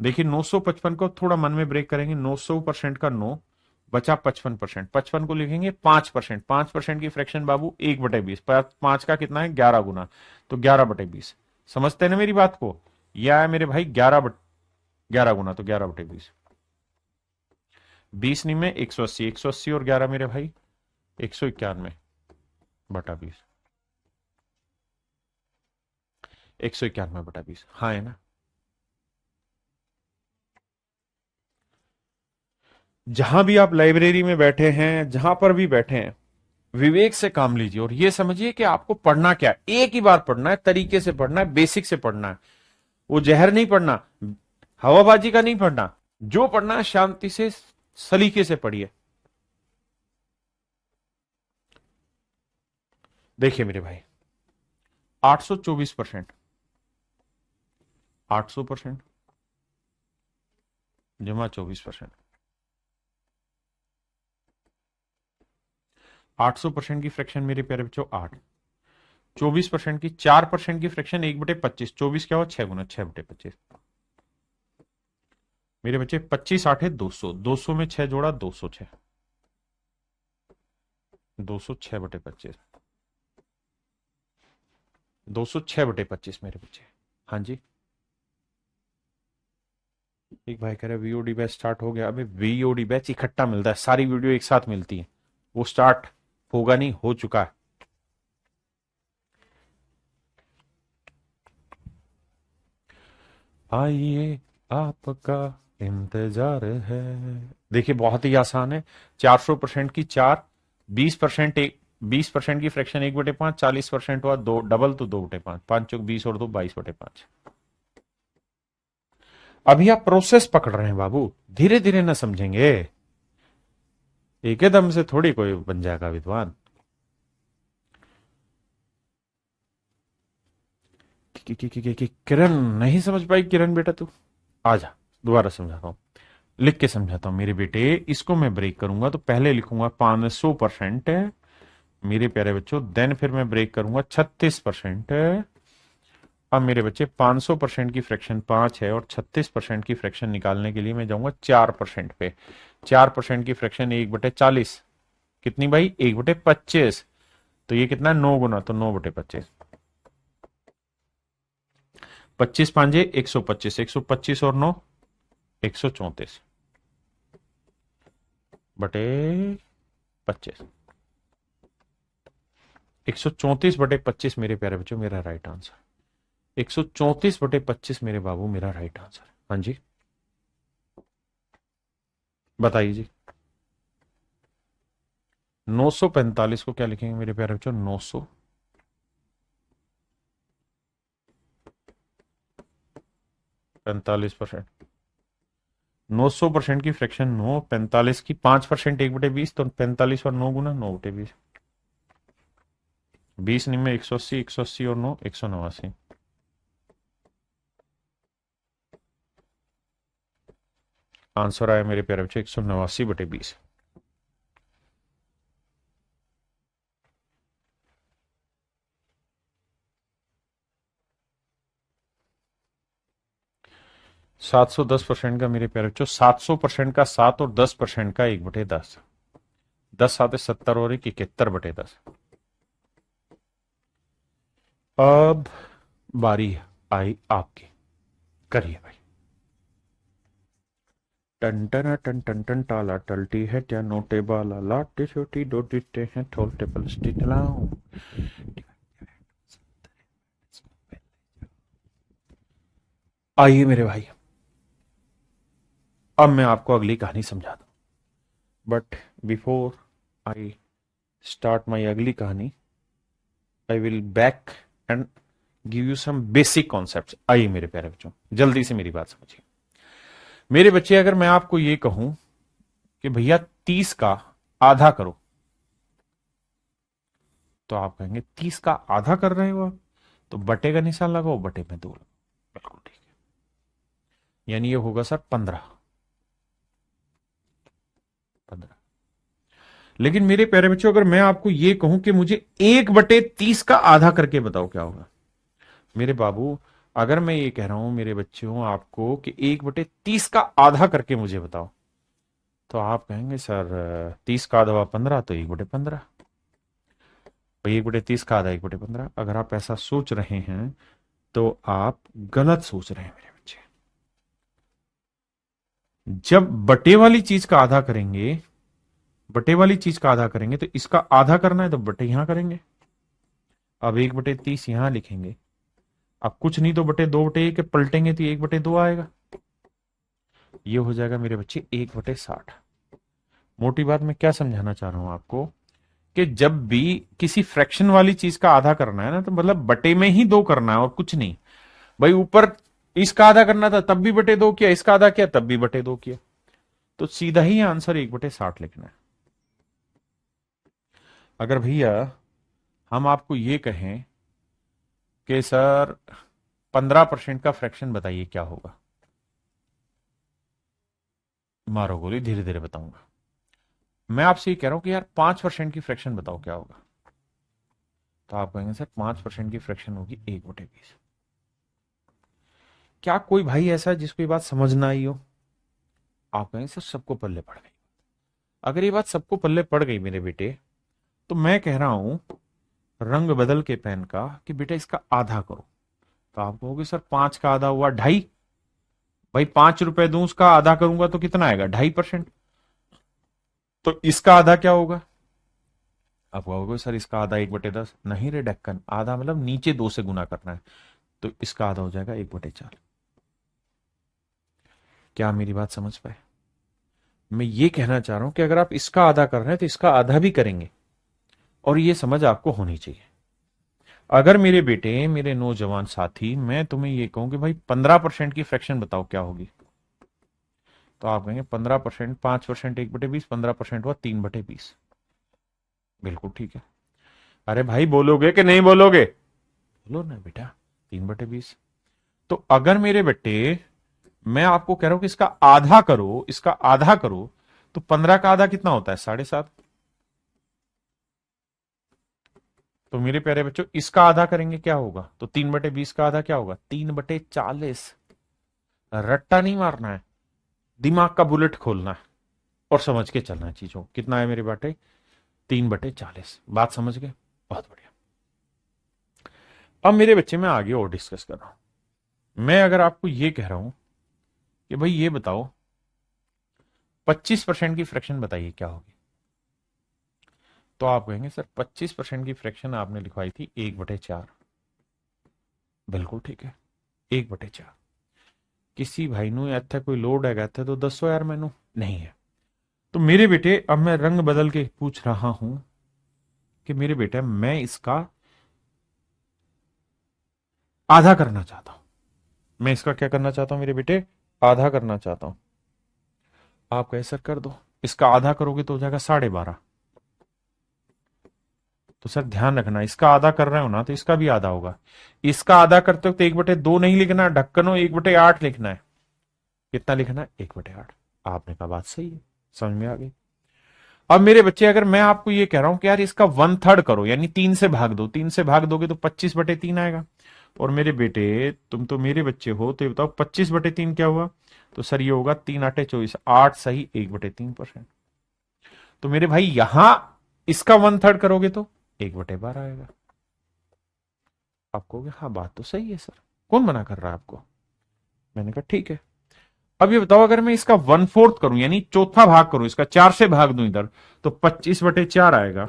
देखिए 955 को थोड़ा मन में ब्रेक करेंगे, 900% का 9 बचा 55%। 55 को लिखेंगे 5%। 5% की फ्रैक्शन बाबू 1/20। 5 का कितना है 11 गुना, तो 11/20। समझते हैं ना मेरी बात को? यह है मेरे भाई 11 गुना तो 11/20। 20 नहीं में 180, 180 और 11 मेरे भाई 191/20। 191/20 हाँ है ना। जहां भी आप लाइब्रेरी में बैठे हैं, जहां पर भी बैठे हैं, विवेक से काम लीजिए और यह समझिए कि आपको पढ़ना क्या है। एक ही बार पढ़ना है, तरीके से पढ़ना है, बेसिक से पढ़ना है। वो जहर नहीं पढ़ना, हवाबाजी का नहीं पढ़ना, जो पढ़ना है शांति से सलीके से पढ़िए। देखिए मेरे भाई 824%। 800% जमा 24%। 800% की फ्रैक्शन मेरे प्यारे बच्चों 8। 24% की 4% की फ्रैक्शन 1/25। 24 क्या हुआ 6 गुना, 6/25 मेरे बच्चे। 25 8 है 200, 200 में 6 जोड़ा 206, 206/25, 206/25 मेरे बच्चे। हाँ जी एक भाई कह रहे वीओडी बैच स्टार्ट हो गया। अबे वीओडी बैच इकट्ठा मिलता है, सारी वीडियो एक साथ मिलती है, वो स्टार्ट होगा नहीं, हो चुका है। आइए आपका इंतजार है। देखिए बहुत ही आसान है। 400% की 4, 20% एक, 20% की फ्रैक्शन 1/5, 40% हुआ 2, डबल तो 2/5, 5 चौक 20 और 2 22/5। अभी आप प्रोसेस पकड़ रहे हैं बाबू, धीरे धीरे ना समझेंगे, एकदम से थोड़ी कोई बन जाएगा विद्वान। किरण नहीं समझ पाई, किरण बेटा तू आजा, दोबारा समझाता हूं, लिख के समझाता हूं। मेरे बेटे इसको मैं ब्रेक करूंगा तो पहले लिखूंगा 500% मेरे प्यारे बच्चों, देन फिर मैं ब्रेक करूंगा 36%। अब मेरे बच्चे 500% की फ्रैक्शन 5 है और 36% की फ्रैक्शन निकालने के लिए मैं जाऊंगा 4% पे। 4% की फ्रैक्शन 1/40 कितनी भाई, 1/25, तो ये कितना 9 गुना, तो 9/25। 25 पांजे 125, 125 और 9 134 बटे 25, 134/25 मेरे प्यारे बच्चों मेरा राइट आंसर। 134/25 मेरे बाबू मेरा राइट आंसर। हाँ जी बताइए जी। 945 को क्या लिखेंगे मेरे प्यारे बच्चों, 945%। 900% की फ्रैक्शन 9, 45 की 5% 1/20, तो 45 और 9 गुना 9/20, 20 में 180, 180 और 9 189। आंसर आया मेरे प्यारे बच्चे 189/20। सात सौ 10% का मेरे प्यारे बच्चों, 700% का 7 और 10% का 1/10, 10 7 70 और 1 71/10। अब बारी आई आपकी, करिए भाई। टन टन टन टन टन टाला टलटी है क्या नोटे बाला, लाटे छोटी दो डिटे हैं ठोलते पलस्टी टलाऊं। आइए मेरे भाई, अब मैं आपको अगली कहानी समझा दूं, but before I start my अगली कहानी, I will back and give you some basic concepts. आइए मेरे प्यारे बच्चों, जल्दी से मेरी बात समझिए। मेरे बच्चे, अगर मैं आपको ये कहूं कि भैया 30 का आधा करो, तो आप कहेंगे 30 का आधा कर रहे हो आप, तो बटे का निशान लगाओ, बटे में 2 लगाओ, बिल्कुल ठीक है। यानी ये होगा सर 15। लेकिन मेरे प्यारे बच्चों, अगर मैं आपको ये कहूं कि मुझे 1/30 का आधा करके बताओ क्या होगा। मेरे बाबू, अगर मैं ये कह रहा हूं मेरे बच्चों आपको कि 1/30 का आधा करके मुझे बताओ, तो आप कहेंगे सर 30 का आधा 15, तो 1/15। 1/30 का आधा 1/15। अगर आप ऐसा सोच रहे हैं तो आप गलत सोच रहे हैं मेरे बच्चे। जब बटे वाली चीज का आधा करेंगे, बटे वाली चीज का आधा करेंगे, तो इसका आधा करना है तो बटे यहां करेंगे। अब 1/30 यहां लिखेंगे। अब कुछ नहीं तो बटे 2/1 पलटेंगे तो 1/2 आएगा। ये हो जाएगा मेरे बच्चे 1/60। मोटी बात मैं क्या समझाना चाह रहा हूं आपको, कि जब भी किसी फ्रैक्शन वाली चीज का आधा करना है ना, तो मतलब बटे में ही 2 करना है और कुछ नहीं। भाई ऊपर इसका आधा करना था तब भी बटे 2 किया, इसका आधा किया तब भी बटे 2 किया, तो सीधा ही आंसर 1/60 लिखना है। अगर भैया हम आपको ये कहें कि सर 15% का फ्रैक्शन बताइए क्या होगा, मारो गोली, धीरे धीरे बताऊंगा। मैं आपसे ये कह रहा हूं कि यार 5% की फ्रैक्शन बताओ क्या होगा, तो आप कहेंगे सर 5% की फ्रैक्शन होगी 1/20। क्या कोई भाई ऐसा है जिसको ये बात समझ ना आई हो? आप कहेंगे सर सबको पल्ले पड़ गई। अगर ये बात सबको पल्ले पड़ गई मेरे बेटे, तो मैं कह रहा हूं रंग बदल के पेन का कि बेटा इसका आधा करो, तो आप कहोगे सर 5 का आधा हुआ 2.5, भाई 5 रुपए दूं, उसका आधा करूंगा तो कितना आएगा? 2.5%। तो इसका आधा क्या होगा? आप कहोगे सर इसका आधा 1/10। नहीं रे डेक्कन, आधा मतलब नीचे 2 से गुना करना है, तो इसका आधा हो जाएगा 1/4। क्या मेरी बात समझ पाए? मैं ये कहना चाह रहा हूं कि अगर आप इसका आधा कर रहे हैं तो इसका आधा भी करेंगे, और ये समझ आपको होनी चाहिए। अगर मेरे बेटे, मेरे नौजवान साथी, मैं तुम्हें ये कहूं कि भाई 15% की फ्रैक्शन बताओ क्या होगी, तो आप कहेंगे 15%, 5%, 1/20, 15% हुआ 3/20। बिल्कुल ठीक है। अरे भाई बोलोगे कि नहीं बोलोगे? बोलो ना बेटा, 3/20। तो अगर मेरे बेटे मैं आपको कह रहा हूं कि इसका आधा करो, इसका आधा करो, तो 15 का आधा कितना होता है? 7.5। तो मेरे प्यारे बच्चों इसका आधा करेंगे क्या होगा? तो 3/20 का आधा क्या होगा? 3/40। रट्टा नहीं मारना है, दिमाग का बुलेट खोलना है और समझ के चलना है चीजों। कितना है मेरे बेटे? 3/40। बात समझ गए? बहुत बढ़िया। अब मेरे बच्चे मैं आगे और डिस्कस कर रहा हूं। मैं अगर आपको ये कह रहा हूं कि भाई ये बताओ 25% की फ्रैक्शन बताइए क्या होगी, तो आप कहेंगे सर 25% की फ्रैक्शन आपने लिखवाई थी 1/4। बिल्कुल ठीक है, 1/4। किसी भाई नु इत्थे कोई लोड है इत्थे तो दसो यार मैनू, नहीं है। तो मेरे बेटे अब मैं रंग बदल के पूछ रहा हूं कि मेरे बेटे मैं इसका आधा करना चाहता हूं। मैं इसका क्या करना चाहता हूं मेरे बेटे? आधा करना चाहता हूं। आप कहे सर कर दो। इसका आधा करोगे तो हो जाएगा 12.5। तो सर ध्यान रखना, इसका आधा कर रहे हो ना तो इसका भी आधा होगा। इसका आधा करते हो तो 1/2 नहीं लिखना, ढक्कनो 1/8 लिखना है। कितना लिखना है? 1/8। आपने कहा बात सही है, समझ में आ गई। अब मेरे बच्चे अगर मैं आपको ये कह रहा हूं कि यार इसका 1/3 करो, यानी 3 से भाग दो, 3 से भाग दोगे तो 25/3 आएगा। और मेरे बेटे तुम तो मेरे बच्चे हो, तो ये बताओ 25/3 क्या हुआ? तो सर ये होगा 3 8 24, 8 सही 1/3%। तो मेरे भाई यहां इसका 1/3 करोगे तो 1/12 आएगा। आप कहोगे हाँ बात तो सही है सर, कौन मना कर रहा है आपको? मैंने कहा ठीक है। अब ये बताओ अगर मैं इसका 1/4 करूं, यानी चौथा भाग करूं, इसका 4 से भाग दूं इधर, तो 25/4 आएगा।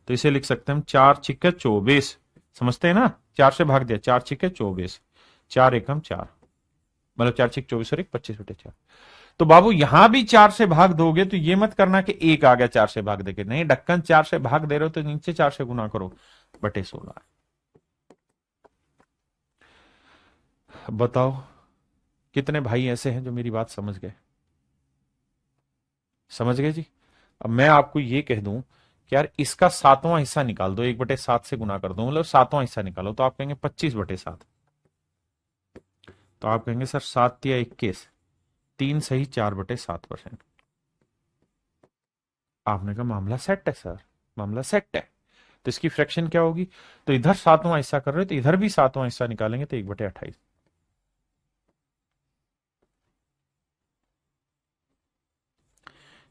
तो इसे लिख सकते हैं हम 4 छिक्के 24। समझते हैं ना? 4 से भाग दिया, 4 छिक्के 24, 4 एकम 4, मतलब 4 छिक 24 और 25/4। तो बाबू यहां भी 4 से भाग दोगे तो ये मत करना कि 1 आ गया 4 से भाग देके, नहीं, ढक्कन 4 से भाग दे रहे हो तो नीचे 4 से गुना करो, बटे 16। बताओ कितने भाई ऐसे हैं जो मेरी बात समझ गए? समझ गए जी? अब मैं आपको ये कह दूं कि यार इसका 7वां हिस्सा निकाल दो, 1/7 से गुना कर दो, मतलब 7वां हिस्सा निकालो, तो आप कहेंगे 25/7। तो आप कहेंगे सर 7 या 21, 3 सही 4/7%। आपने कहा मामला सेट है सर, मामला सेट है। तो इसकी फ्रैक्शन क्या होगी? तो इधर 7वां हिस्सा कर रहे हो तो इधर भी 7वां हिस्सा निकालेंगे तो 1/28।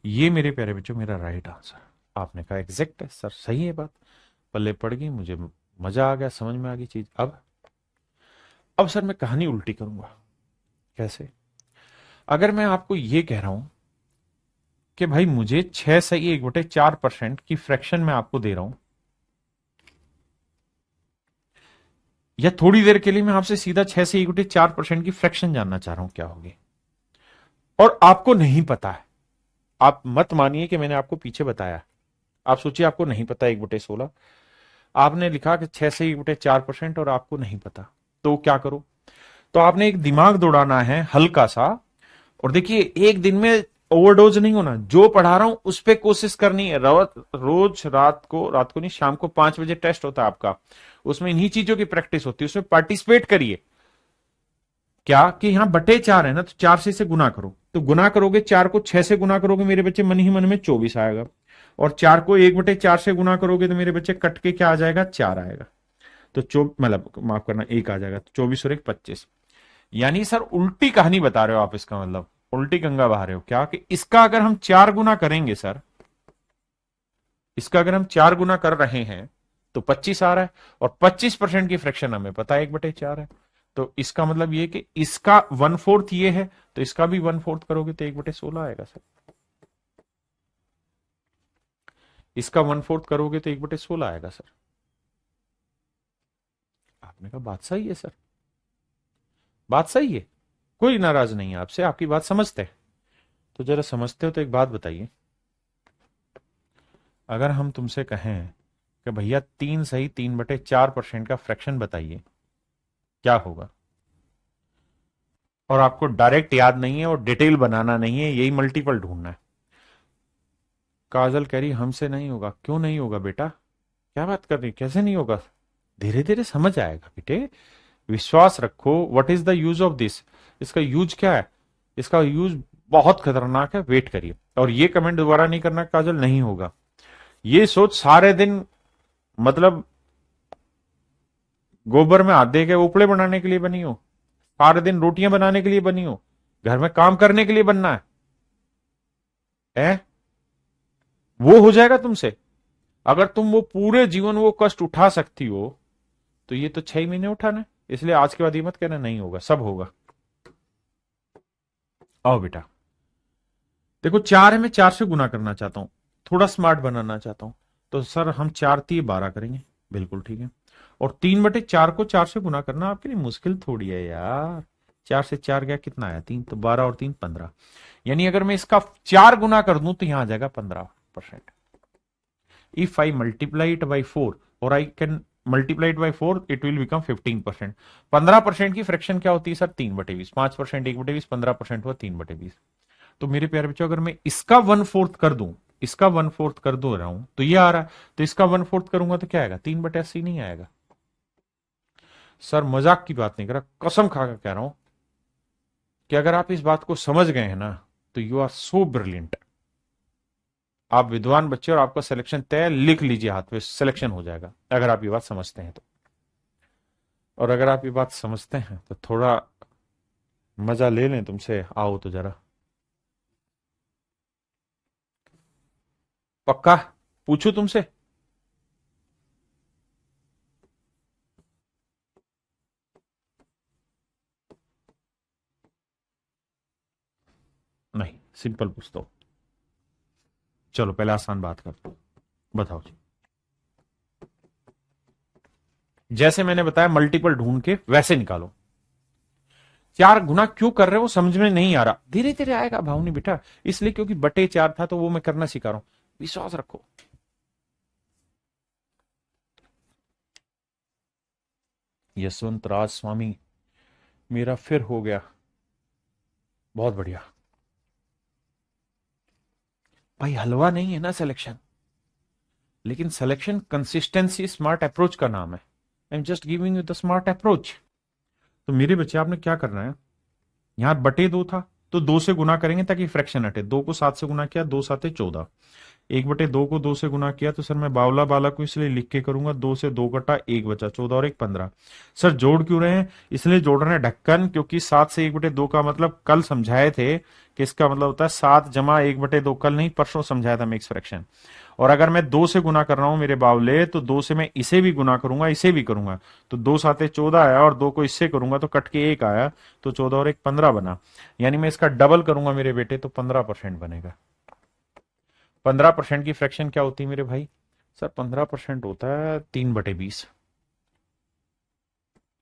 ये मेरे प्यारे बच्चों मेरा राइट आंसर। आपने कहा एग्जैक्ट है सर, सही है बात, पल्ले पड़ गई, मुझे मजा आ गया, समझ में आ गई चीज। अब सर मैं कहानी उल्टी करूंगा। कैसे? अगर मैं आपको ये कह रहा हूं कि भाई मुझे 6 सही 1/4% की फ्रैक्शन मैं आपको दे रहा हूं, या थोड़ी देर के लिए मैं आपसे सीधा 6 से 1/4% की फ्रैक्शन जानना चाह रहा हूं क्या होगी, और आपको नहीं पता है, आप मत मानिए कि मैंने आपको पीछे बताया, आप सोचिए आपको नहीं पता 1/16, आपने लिखा कि 6 से 1/4% और आपको नहीं पता, तो क्या करो? तो आपने एक दिमाग दौड़ाना है हल्का सा, और देखिए एक दिन में ओवरडोज नहीं होना, जो पढ़ा रहा हूं उस पर कोशिश करनी है। रोज रात को नहीं, शाम को 5 बजे टेस्ट होता है आपका, उसमें इन्हीं चीजों की प्रैक्टिस होती है, उसमें पार्टिसिपेट करिए। क्या कि यहां बटे 4 है ना, तो 4 से इसे गुना करो, तो गुना करोगे 4 को 6 से गुना करोगे मेरे बच्चे मन ही मन में 24 आएगा, और 4 को 1/4 से गुना करोगे तो मेरे बच्चे कट के क्या आ जाएगा? 4 आएगा। तो मतलब माफ करना 1 आ जाएगा, तो 24 और 1 25। यानी सर उल्टी कहानी बता रहे हो आप, इसका मतलब उल्टी गंगा बहा रहे हो क्या? कि इसका अगर हम 4 गुना करेंगे सर, इसका अगर हम 4 गुना कर रहे हैं तो 25 आ रहा है, और 25% की फ्रैक्शन हमें पता है 1/4 है। तो इसका मतलब ये कि इसका 1/4 ये है, तो इसका भी 1/4 करोगे तो 1/16 आएगा सर। इसका 1/4 करोगे तो 1/16 आएगा सर। आपने कहा बात सही है सर, बात सही है, कोई नाराज नहीं है आपसे, आपकी बात समझते हैं। तो जरा समझते हो तो एक बात बताइए, अगर हम तुमसे कहें कि भैया 3 सही 3/4% का फ्रैक्शन बताइए, क्या होगा? और आपको डायरेक्ट याद नहीं है और डिटेल बनाना नहीं है, यही मल्टीपल ढूंढना है। काजल कह रही हमसे नहीं होगा। क्यों नहीं होगा बेटा, क्या बात कर रही, कैसे नहीं होगा? धीरे धीरे समझ आएगा बेटे, विश्वास रखो। What is the use of this? इसका यूज क्या है? इसका यूज बहुत खतरनाक है, वेट करिए। और ये कमेंट दोबारा नहीं करना काजल, नहीं होगा। ये सोच सारे दिन मतलब गोबर में हाथ दे के उपड़े बनाने के लिए बनी हो, सारे दिन रोटियां बनाने के लिए बनी हो, घर में काम करने के लिए बनना है? वो हो जाएगा तुमसे। अगर तुम वो पूरे जीवन वो कष्ट उठा सकती हो तो ये तो 6 महीने उठाना है। इसलिए आज के बाद ये मत कहना नहीं होगा, सब होगा। आओ बेटा, देखो 4 है, मैं 4 से गुना करना चाहता हूं, थोड़ा स्मार्ट बनाना चाहता हूं। तो सर हम 4×3=12 करेंगे, बिल्कुल ठीक है। और 3/4 को 4 से गुना करना आपके लिए मुश्किल थोड़ी है यार। 4 से 4 गया कितना आया? 3, तो 12 और 3 15। यानी अगर मैं इसका 4 गुना कर दूं तो यहां आ जाएगा 15%। If I multiply it by 4 और I can multiply it by 4 it will become 15%। 15% की फ्रैक्शन क्या होती है सर? 3/20। 5% 1/20, 15% हुआ 3/20। तो मेरे प्यारे बच्चों, अगर मैं इसका 1/4 कर दूं, इसका 1/4 कर दो रहा हूं तो ये आ रहा है, तो इसका 1/4 करूंगा तो क्या आएगा? 3/80 नहीं आएगा सर। मजाक की बात नहीं कर रहा, कसम खाकर कह रहा हूं कि अगर आप इस बात को समझ गए हैं ना तो यू आर सो ब्रिलियंट। आप विद्वान बच्चे और आपका सिलेक्शन तय, लिख लीजिए हाथ पे, सिलेक्शन हो जाएगा अगर आप ये बात समझते हैं तो। और अगर आप ये बात समझते हैं तो थोड़ा मजा ले लें तुमसे, आओ तो जरा। पक्का पूछू तुमसे? नहीं, सिंपल पूछता हूं। चलो पहले आसान बात करते हैं, बताओ जी। जैसे मैंने बताया मल्टीपल ढूंढ के वैसे निकालो। 4 गुना क्यों कर रहे हो समझ में नहीं आ रहा, धीरे धीरे आएगा भावनी बेटा। इसलिए क्योंकि बटे 4 था तो वो मैं करना सिखा रहा हूं, विश्वास रखो। यशवंत राज स्वामी, मेरा फिर हो गया, बहुत बढ़िया भाई। हलवा नहीं है ना सिलेक्शन, लेकिन सिलेक्शन कंसिस्टेंसी स्मार्ट अप्रोच का नाम है। I am just giving you the smart approach. तो मेरे बच्चे आपने क्या करना है, यहां बटे 2 था तो 2 से गुना करेंगे ताकि फ्रैक्शन हटे। 2 को 7 से गुना किया, 2 7 14। 1/2 को 2 से गुना किया तो सर मैं बावला बाला को इसलिए लिख के करूंगा, 2 से 2 कटा 1 बचा, 14 और 1 15। सर जोड़ क्यों रहे हैं? इसलिए जोड़ रहे हैं ढक्कन, क्योंकि 7 से 1/2 का मतलब कल समझाए थे कि इसका मतलब होता है 7 जमा 1/2। कल नहीं, परसों समझाया था मिक्स फ्रैक्शन। और अगर मैं 2 से गुना कर रहा हूं मेरे बावले, तो 2 से मैं इसे भी गुना करूंगा, इसे भी करूंगा, तो 2 7 14 आया, और 2 को इससे करूंगा तो कट के 1 आया, तो 14 और 1 15 बना। यानी मैं इसका डबल करूंगा मेरे बेटे तो 15% बनेगा। 15% की फ्रैक्शन क्या होती है मेरे भाई? सर 15% होता है 3/20,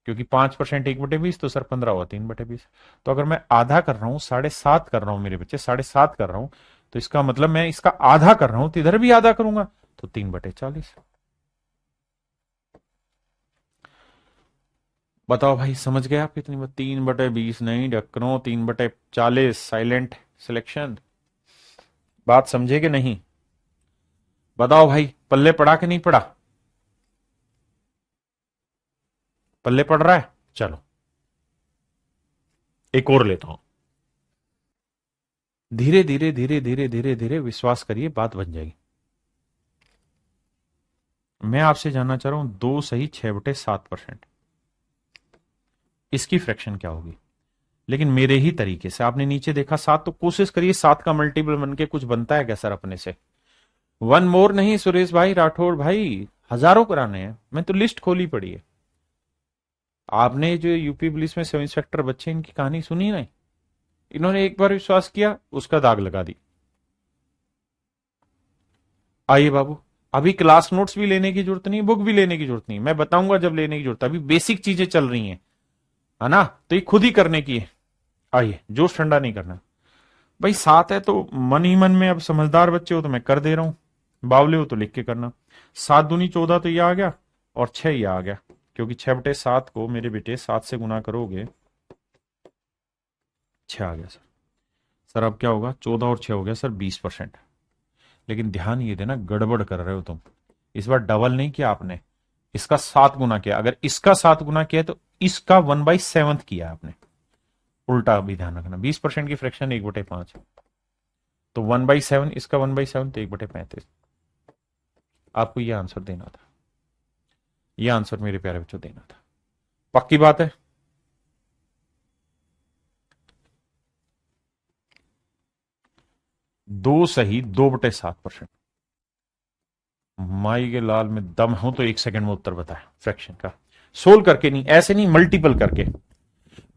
क्योंकि 5% 1/20, तो सर 15 हुआ 3/20। तो अगर मैं आधा कर रहा हूं, 7.5 कर रहा हूं मेरे बच्चे, 7.5 कर रहा हूं, तो इसका मतलब मैं इसका आधा कर रहा हूं तो इधर भी आधा करूंगा, तो 3/40। बताओ भाई, समझ गए आप कितनी? 3/20 नहीं ढक्कनों, 3/40 साइलेंट सिलेक्शन। बात समझे कि नहीं? बताओ भाई, पल्ले पड़ा कि नहीं पड़ा? पल्ले पड़ रहा है? चलो एक और लेता हूं। धीरे धीरे धीरे धीरे धीरे धीरे विश्वास करिए, बात बन जाएगी। मैं आपसे जानना चाह रहा हूं 2 सही 6/7%, इसकी फ्रैक्शन क्या होगी? लेकिन मेरे ही तरीके से। आपने नीचे देखा 7, तो कोशिश करिए 7 का मल्टीपल बन के कुछ बनता है क्या सर अपने से? 1 मोर नहीं सुरेश भाई, राठौड़ भाई, हजारों कराने हैं, मैं तो लिस्ट खोली पड़ी है। आपने जो यूपी पुलिस में सब इंस्पेक्टर बच्चे इनकी कहानी सुनी नहीं, इन्होंने एक बार विश्वास किया उसका दाग लगा दी। आइए बाबू, अभी क्लास नोट्स भी लेने की जरूरत नहीं, बुक भी लेने की जरूरत नहीं, मैं बताऊंगा जब लेने की जरूरत है। अभी बेसिक चीजें चल रही हैं, है ना, तो ये खुद ही करने की है। आइए, जोश ठंडा नहीं करना भाई। 7 है तो मन ही मन में, अब समझदार बच्चे हो तो मैं कर दे रहा हूं, बावले हो तो लिख के करना। 7 दूनी 14 तो ये आ गया, और 6 ये आ गया, क्योंकि 6/7 को मेरे बेटे 7 से गुना करोगे 6 आ गया सर। सर अब क्या होगा, 14 और 6 हो गया सर 20%। लेकिन ध्यान ये देना, गड़बड़ कर रहे हो तुम। इस बार डबल नहीं किया आपने, इसका 7 गुना किया। अगर इसका 7 गुना किया तो इसका 1/7 किया आपने, उल्टा भी ध्यान रखना। 20% की फ्रैक्शन 1/5, तो 1/7, इसका 1/7 तो 1/35। आपको यह आंसर देना था, यह आंसर मेरे प्यारे बच्चों देना था। पक्की बात है? दो सही, 2/7%। माई के लाल में दम हो तो 1 सेकंड में उत्तर बताए फ्रैक्शन का, सोल्व करके नहीं, ऐसे नहीं, मल्टीपल करके।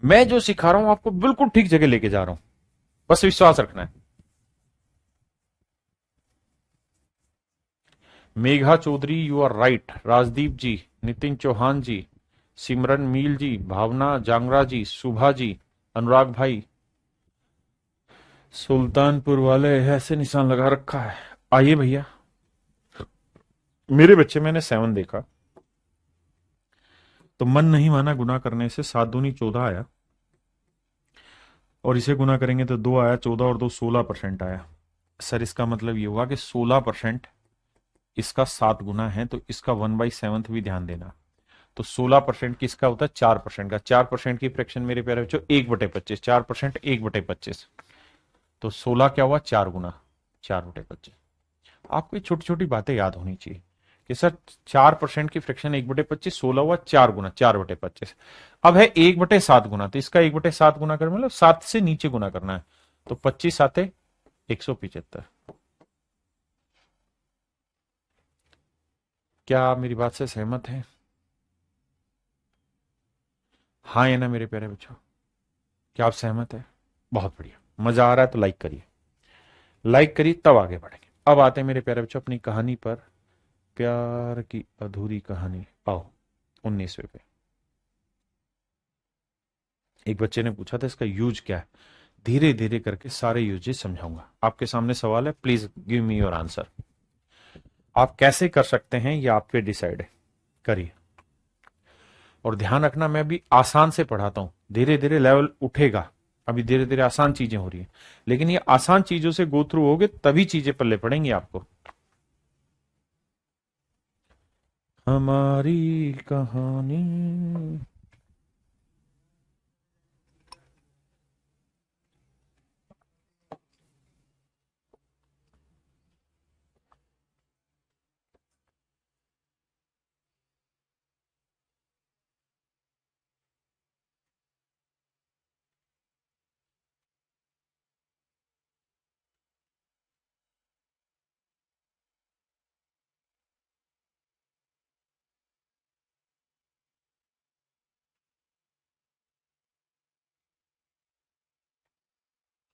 मैं जो सिखा रहा हूं आपको बिल्कुल ठीक जगह लेके जा रहा हूं, बस विश्वास रखना है। Megha Chaudhary, you are right. Rajdeep ji, Nitin Chauhan ji, Simran Meel ji, Bhawna Jangra ji, Subha ji, Anurag भाई, सुल्तानपुर वाले ऐसे निशान लगा रखा है। आइए भैया, मेरे बच्चे मैंने 7 देखा तो मन नहीं माना, गुना करने से 7 दूनी 14 आया, और इसे गुना करेंगे तो 2 आया, 14 और 2 16% आया। सर इसका मतलब ये हुआ कि 16% इसका 7 गुना है, तो इसका 1/7 भी ध्यान देना। तो 16% किसका होता है, 4% का। 4% की फ्रैक्शन मेरे प्यारे बच्चों 1/25, 4% 1/25, तो 16 क्या हुआ, 4 गुना 4/25। आपको ये छोटी छोटी बातें याद होनी चाहिए कि सर 4% की फ्रैक्शन 1/25, 16 हुआ 4 गुना 4/25। अब है 1/7 गुना, तो इसका 1/7 गुना कर, मतलब 7 से नीचे गुना करना है, तो 25 आते 175। क्या आप मेरी बात से सहमत हैं? हाँ या ना मेरे प्यारे बच्चों, क्या आप सहमत है? बहुत बढ़िया, मजा आ रहा है तो लाइक करिए, लाइक करिए तब आगे बढ़ेंगे। अब आते हैं मेरे प्यारे बच्चों अपनी कहानी पर, प्यार की अधूरी कहानी। आओ 19वें पे। एक बच्चे ने पूछा था इसका यूज क्या है, धीरे धीरे करके सारे यूजेस समझाऊंगा। आपके सामने सवाल है, please give me your answer. आप कैसे कर सकते हैं ये आप पे डिसाइड है, करिए। और ध्यान रखना, मैं भी आसान से पढ़ाता हूं, धीरे धीरे लेवल उठेगा। अभी धीरे धीरे आसान चीजें हो रही हैं, लेकिन ये आसान चीजों से गो थ्रू होगे तभी चीजें पल्ले पड़ेंगी आपको। हमारी कहानी।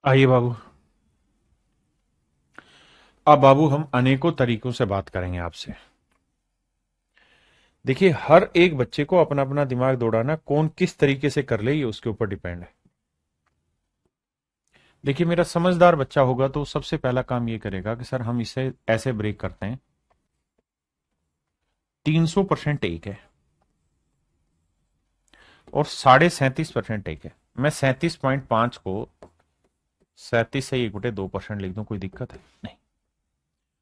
आइए बाबू, अब बाबू हम अनेकों तरीकों से बात करेंगे आपसे। देखिए, हर एक बच्चे को अपना अपना दिमाग दौड़ाना कौन किस तरीके से कर ले ये उसके ऊपर डिपेंड है। देखिए, मेरा समझदार बच्चा होगा तो सबसे पहला काम ये करेगा कि सर हम इसे ऐसे ब्रेक करते हैं, 300% एक है और 37.5% एक है। मैं 37.5 को 37 से 1/2% लिख दूं, कोई दिक्कत है? नहीं।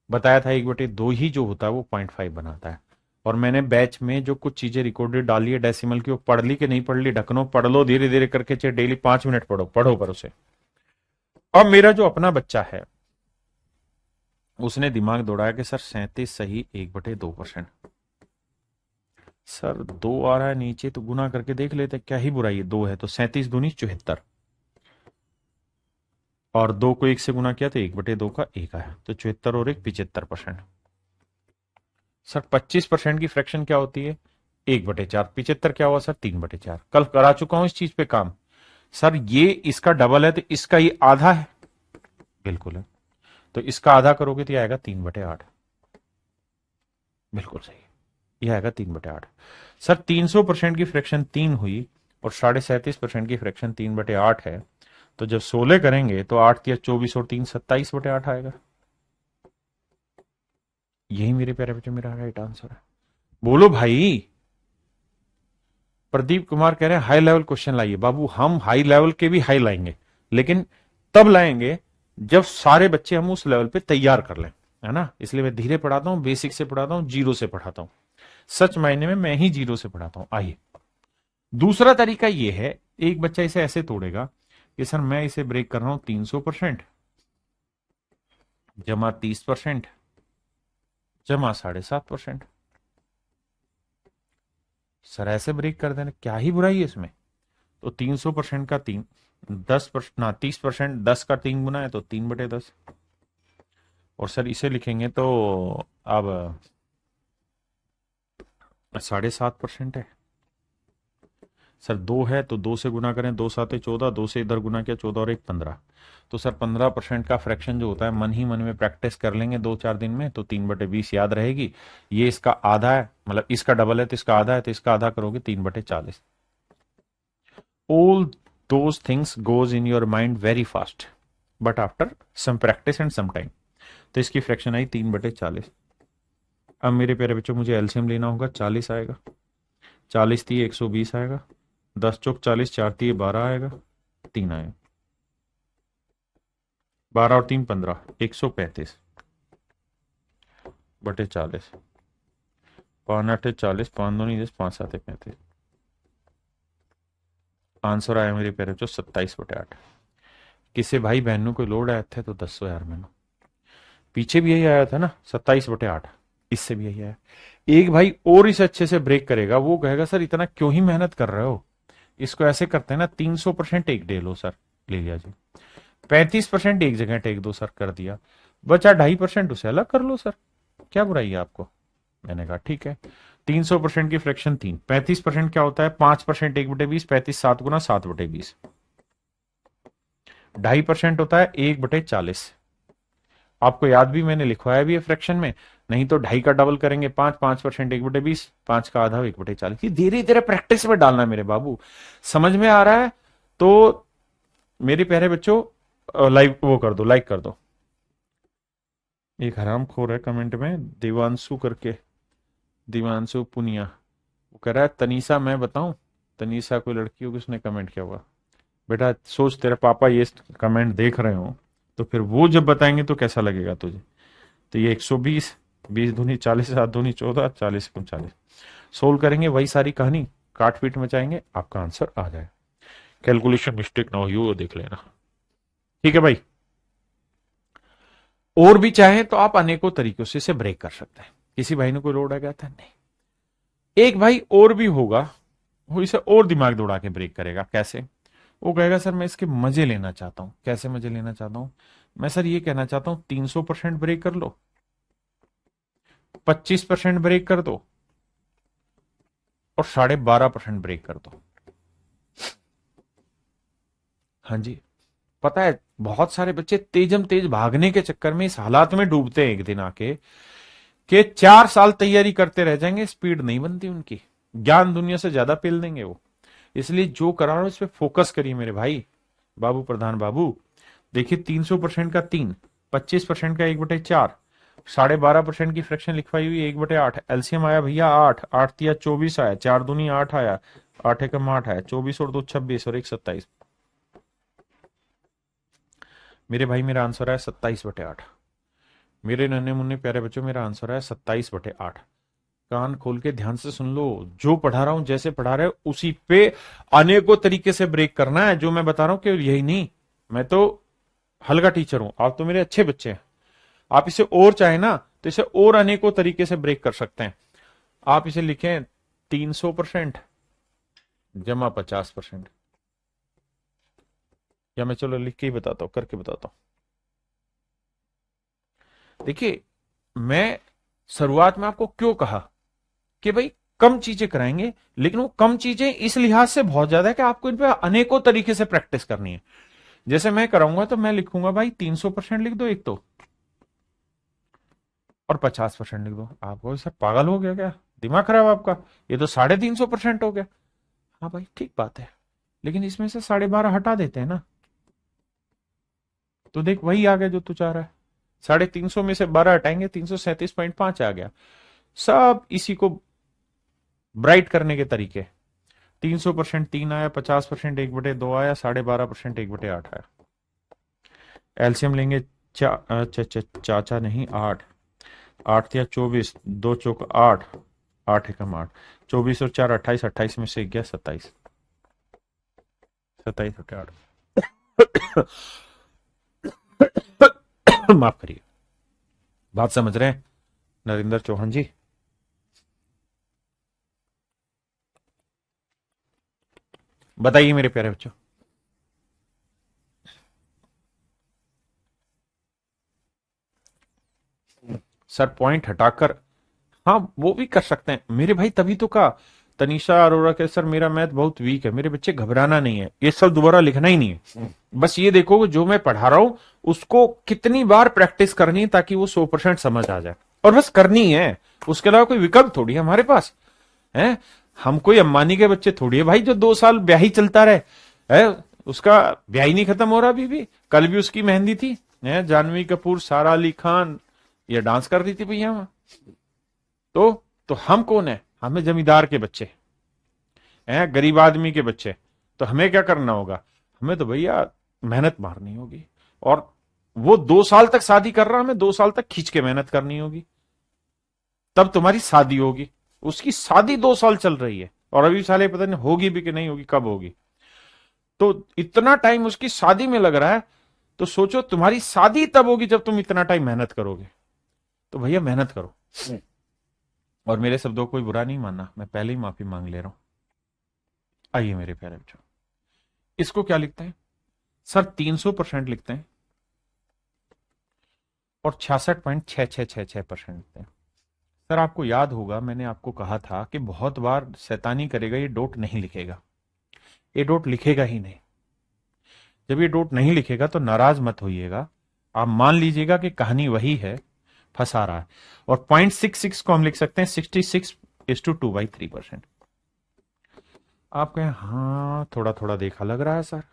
बताया था 1/2 ही जो होता है वो 0.5 बनाता है। और मैंने बैच में जो कुछ चीजें रिकॉर्डेड डाली है डेसिमल की, वो पढ़ ली कि नहीं पढ़ ली, ढकनो पढ़ लो धीरे धीरे करके, चाहे डेली 5 मिनट पढ़ो, पढ़ो पर उसे। अब मेरा जो अपना बच्चा है उसने दिमाग दौड़ाया कि सर 37 सही 1/2%। सर 2 आ रहा है नीचे, तो गुना करके देख लेते क्या ही बुराई है, 2 है तो 37 दूनी 74, और 2 को 1 से गुना किया तो 1/2 का 1 आया, तो 74 और 1 75%। सर 25% की फ्रैक्शन क्या होती है, 1/4। 75 क्या हुआ सर? 3/4। कल करा चुका हूं इस चीज पे काम। सर ये इसका डबल है तो इसका ये आधा है, बिल्कुल है, तो इसका आधा करोगे तो ये आएगा 3/8। बिल्कुल सही, ये आएगा 3/8। सर 300% की फ्रैक्शन 3 हुई और 37.5% की फ्रैक्शन 3/8 है, तो जब 16 करेंगे तो 8 या 24 और 3 27/8 आएगा। यही मेरे प्यारे बच्चों मेरा राइट आंसर है। बोलो भाई। प्रदीप कुमार कह रहे हैं हाई लेवल क्वेश्चन लाइए। बाबू हम हाई लेवल के भी हाई लाएंगे, लेकिन तब लाएंगे जब सारे बच्चे हम उस लेवल पे तैयार कर लें, है ना। इसलिए मैं धीरे पढ़ाता हूं, बेसिक से पढ़ाता हूं, जीरो से पढ़ाता हूं। सच मायने में मैं ही जीरो से पढ़ाता हूं। आइए, दूसरा तरीका यह है, एक बच्चा इसे ऐसे तोड़ेगा कि सर मैं इसे ब्रेक कर रहा हूं 300% जमा 30% जमा 7.5%। सर ऐसे ब्रेक कर देना, क्या ही बुराई है इसमें। तो 300% का 10% ना 30%, 10 का 3 गुना है तो 3/10। और सर इसे लिखेंगे तो अब 7.5% है। सर 2 है तो 2 से गुना करें, 2 7 14, 2 से इधर गुना किया 14 और 1 15। तो सर 15% का फ्रैक्शन जो होता है मन ही मन में प्रैक्टिस कर लेंगे 2-4 दिन में, तो 3/20 याद रहेगी। ये इसका आधा है, मतलब इसका डबल है तो इसका आधा है, तो इसका आधा करोगे 3/40। All those things goes in your mind very fast but after some practice and some time. तो इसकी फ्रैक्शन आई 3/40। अब मेरे प्यारे बच्चों मुझे एलसीएम लेना होगा। 40 आएगा, 40 थी 120 आएगा, 10 चौक 40, 4 थी 12 आएगा, 3 आएगा, 12 और 3 15, 135/40। 5 8 40, 5 2 10, 5 7 35। आंसर आया मेरे प्यारे बच्चों 27/8। किसी भाई बहनों को लोड आया थे तो 10 यार मैंने पीछे भी यही आया था ना 27/8, इससे भी यही आया। एक भाई और इसे अच्छे से ब्रेक करेगा, वो कहेगा सर इतना क्यों ही मेहनत कर रहे हो। इसको ऐसे करते हैं ना, 300% एक डे लो सर, ले लिया जी। 35% एक जगह टेक दो सर, कर दिया। बचा 2.5% उसे अलग कर लो सर, क्या बुराई है आपको। मैंने कहा ठीक है। 300% की फ्रैक्शन 3, 35% क्या होता है 5%, 1/20, 35 7 गुना 7/20। 2.5% होता है 1/40। आपको याद भी मैंने लिखवाया भी है फ्रैक्शन में, नहीं तो 2.5 का डबल करेंगे 5, 5% 1/20, 5 का आधा 1/40। धीरे धीरे प्रैक्टिस में डालना है मेरे बाबू। समझ में आ रहा है तो मेरे प्यारे बच्चों लाइक वो कर दो, लाइक कर दो। एक हराम खोर है कमेंट में, देवांशु करके, देवांशु पुनिया, वो कह रहा है तनीषा मैं बताऊं। तनीषा कोई लड़की होगी उसने कमेंट किया होगा। बेटा सोच तेरे पापा ये कमेंट देख रहे हो तो फिर वो जब बताएंगे तो कैसा लगेगा तुझे। तो ये 120, 20 दूनी 40, 7 दूनी 14, 40 39 सोल्व करेंगे, वही सारी कहानी काट पीट मचाएंगे, आपका आंसर आ जाए। कैलकुलेशन मिस्टेक ना हो वो देख लेना, ठीक है भाई। और भी चाहे तो आप अनेकों तरीकों से इसे ब्रेक कर सकते हैं। किसी भाई ने कोई लोड आ गया था नहीं, एक भाई और भी होगा, वो इसे और दिमाग दौड़ा के ब्रेक करेगा। कैसे? वो कहेगा सर मैं इसके मजे लेना चाहता हूं। कैसे मजे लेना चाहता हूं? मैं सर ये कहना चाहता हूं 300% ब्रेक कर लो, 25% ब्रेक कर दो और 12.5% ब्रेक कर दो। हाँ जी, पता है बहुत सारे बच्चे तेजम तेज भागने के चक्कर में इस हालात में डूबते हैं एक दिन आके कि 4 साल तैयारी करते रह जाएंगे, स्पीड नहीं बनती उनकी, ज्ञान दुनिया से ज्यादा पेल देंगे वो। इसलिए जो करा रहा हूं इस पे फोकस करिए मेरे भाई। बाबू प्रधान बाबू देखिए 300% का 3, 25% का 1/4, 12.5% की फ्रैक्शन लिखवाई हुई 1/8। एलसीएम आया भैया 8, 8 तिया 24 आया, 4 दूनी 8 आया, 8 एकम 8 आया, 24 और 2 26 और 1 27। मेरे भाई मेरा आंसर है 27/8। मेरे नन्हे मुन्ने प्यारे बच्चों मेरा आंसर है 27/8। कान खोल के ध्यान से सुन लो, जो पढ़ा रहा हूं जैसे पढ़ा रहे हो उसी पे अनेकों तरीके से ब्रेक करना है। जो मैं बता रहा हूं कि यही नहीं, मैं तो हल्का टीचर हूं, आप तो मेरे अच्छे बच्चे हैं। आप इसे और चाहे ना तो इसे और अनेकों तरीके से ब्रेक कर सकते हैं। आप इसे लिखें 300% जमा 50%, या मैं चलो लिख के ही बताता हूं, करके बताता हूं। देखिए मैं शुरुआत में आपको क्यों कहा कि भाई कम चीजें कराएंगे, लेकिन वो कम चीजें इस लिहाज से बहुत ज्यादा है कि आपको इन पे अनेकों तरीके से प्रैक्टिस करनी है। जैसे मैं कराऊंगा तो मैं लिखूंगा भाई 300% लिख दो एक तो, और 50% लिख दो। आपको सर पागल हो गया क्या, दिमाग खराब आपका, ये तो 350% हो गया। हाँ भाई ठीक बात है, लेकिन इसमें से 12.5 हटा देते हैं ना, तो देख वही आ गया जो तू चाह रहा है। 350 में से 12 हटाएंगे, 337.5 आ गया। सब इसी को ब्राइट करने के तरीके। 300% 3 आया, 50% 1/2 आया, 12.5% 1/8 आया। एलसीएम लेंगे, चाचा नहीं 8, 8 या 24, 2 चौक 8, 8 एकम 8, 24 और 4 28, 28 में से 1 27, 27 और 8 माफ करिए, बात समझ रहे हैं नरेंद्र चौहान जी? बताइए मेरे प्यारे बच्चों। सर पॉइंट हटाकर, हाँ वो भी कर सकते हैं मेरे भाई, तभी तो कहा। तनीषा अरोरा के सर मेरा मैथ बहुत वीक है। मेरे बच्चे घबराना नहीं है, ये सब दोबारा लिखना ही नहीं है। बस ये देखो जो मैं पढ़ा रहा हूं उसको कितनी बार प्रैक्टिस करनी है ताकि वो 100% समझ आ जाए, और बस करनी है। उसके अलावा कोई विकल्प थोड़ी है हमारे पास है। हम कोई अंबानी के बच्चे थोड़ी है भाई जो 2 साल ब्याह ही चलता रहे है। उसका ब्याह ही नहीं खत्म हो रहा अभी भी। कल भी उसकी मेहंदी थी है, जानवी कपूर, सारा अली खान, ये डांस कर रही थी भैया वहां। तो हम कौन है? हमें जमींदार के बच्चे हैं, गरीब आदमी के बच्चे। तो हमें क्या करना होगा? हमें तो भैया मेहनत मारनी होगी। और वो 2 साल तक शादी कर रहा, हमें 2 साल तक खींच के मेहनत करनी होगी, तब तुम्हारी शादी होगी। उसकी शादी 2 साल चल रही है और अभी साले पता नहीं होगी भी कि नहीं होगी, कब होगी। तो इतना टाइम उसकी शादी में लग रहा है, तो सोचो तुम्हारी शादी तब होगी जब तुम इतना टाइम मेहनत करोगे। तो भैया मेहनत करो। और मेरे शब्दों को कोई बुरा नहीं मानना, मैं पहले ही माफी मांग ले रहा हूं। आइए मेरे प्यारे बच्चों, इसको क्या लिखते हैं सर? 300% लिखते हैं और 66.6666% लिखते हैं। सर आपको याद होगा मैंने आपको कहा था कि बहुत बार शैतानी करेगा, ये डॉट नहीं लिखेगा, ये डॉट लिखेगा ही नहीं। जब ये डॉट नहीं लिखेगा तो नाराज मत होइएगा, आप मान लीजिएगा कि कहानी वही है, फंसा रहा है। और 0.66 को हम लिख सकते हैं 66:2/3%। आप कहें हाँ थोड़ा थोड़ा देखा लग रहा है सर,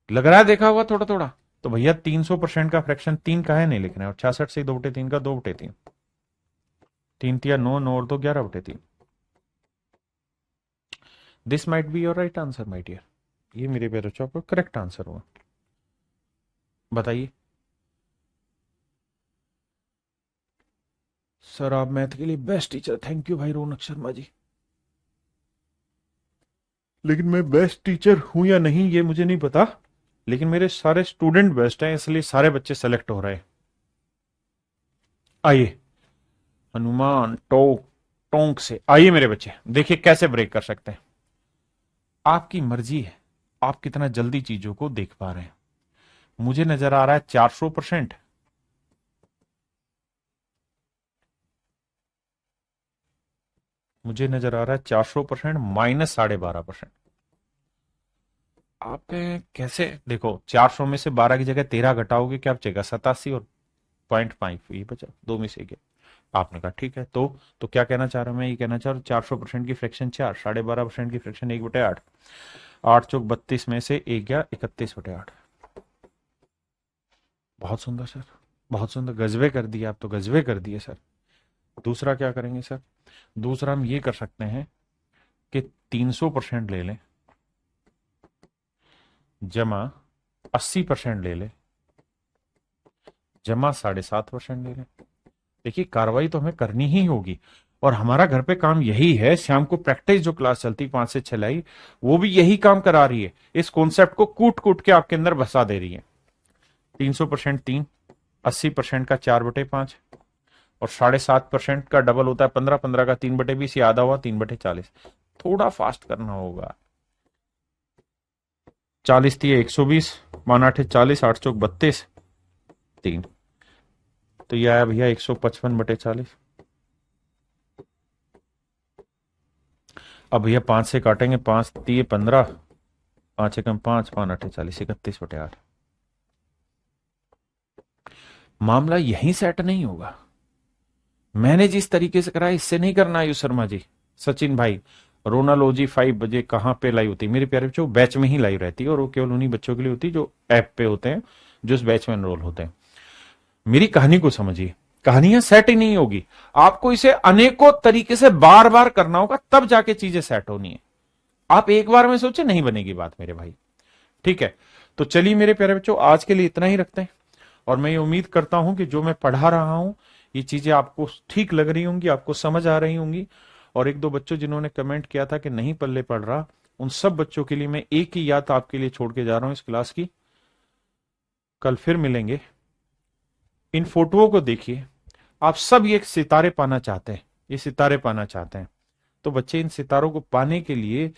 लग रहा है देखा हुआ थोड़ा थोड़ा। तो भैया 300% का फ्रैक्शन 3 का है नहीं लिखना है, और 66 से 2/3 का 2/3, 3 तिया 9, 9 और 2 11/3। This might be your right answer my dear. ये मेरे प्यारे बच्चों आपका करेक्ट आंसर हुआ। बताइए सर आप मैथ के लिए बेस्ट टीचर। थैंक यू भाई रौनक शर्मा जी। लेकिन मैं बेस्ट टीचर हूं या नहीं ये मुझे नहीं पता, लेकिन मेरे सारे स्टूडेंट बेस्ट हैं, इसलिए सारे बच्चे सेलेक्ट हो रहे हैं। आइए हनुमान टोंक से आइए मेरे बच्चे, देखिए कैसे ब्रेक कर सकते हैं। आपकी मर्जी है आप कितना जल्दी चीजों को देख पा रहे हैं। मुझे नजर आ रहा है 400%, मुझे नजर आ रहा है 400% माइनस 12.5%। आप कैसे देखो, 400 में से 12 की जगह 13 घटाओगे क्या बचेगा? 87 और 0.5 ये बचा, 2 में से 1। आपने कहा ठीक है। तो क्या कहना चाह रहा हूं मैं? ये कहना चाह रहा हूं 400% की फ्रैक्शन 4, 12.5% की फ्रैक्शन 1/8, 8 चौक 32 में से 1 गया 31/8। बहुत सुंदर सर, बहुत सुंदर, गजबे कर दिए आप तो, गजबे कर दिए सर। दूसरा क्या करेंगे सर? दूसरा हम ये कर सकते हैं कि 300% ले लें जमा 80% ले लें जमा 7.5% ले लें। देखिए कार्रवाई तो हमें करनी ही होगी, और हमारा घर पे काम यही है। शाम को प्रैक्टिस जो क्लास चलती 5 से 6 लाई, वो भी यही काम करा रही है। इस कॉन्सेप्ट को कूट कूट के आपके अंदर बसा दे रही है। 300% 3, 80% का 4/5, और 7.5% का डबल होता है 15, 15 का 3/20, ये आधा हुआ 3/40। थोड़ा फास्ट करना होगा। 40 थी 120, 8 40, 8 चौक 32, 3, तो ये आया भैया 155/40। अब भैया 5 से काटेंगे, 5 3 15, 5 एकम 5, 5 8 40, 31/8। मामला यहीं सेट नहीं होगा। मैंने जिस तरीके से कराया इससे नहीं करना आयुष शर्मा जी, सचिन भाई, रोनालॉजी 5 बजे कहां पे लाइव होती है मेरे प्यारे बच्चों? बैच में ही लाइव रहती है, और वो केवल उन्हीं बच्चों के लिए होती है जो ऐप पे होते हैं, जो उस बैच में एनरोल होते हैं। मेरी कहानी को समझिए, कहानियां सेट ही नहीं होगी, आपको इसे अनेकों तरीके से बार बार करना होगा, तब जाके चीजें सेट होनी है। आप एक बार में सोचे नहीं बनेगी बात मेरे भाई, ठीक है? तो चलिए मेरे प्यारे बच्चों, आज के लिए इतना ही रखते हैं, और मैं ये उम्मीद करता हूं कि जो मैं पढ़ा रहा हूं ये चीजें आपको ठीक लग रही होंगी, आपको समझ आ रही होंगी। और एक दो बच्चों जिन्होंने कमेंट किया था कि नहीं पल्ले पड़ रहा, उन सब बच्चों के लिए मैं एक ही याद आपके लिए छोड़ के जा रहा हूं इस क्लास की। कल फिर मिलेंगे। इन फोटोओं को देखिए, आप सब ये सितारे पाना चाहते हैं, ये सितारे पाना चाहते हैं, तो बच्चे इन सितारों को पाने के लिए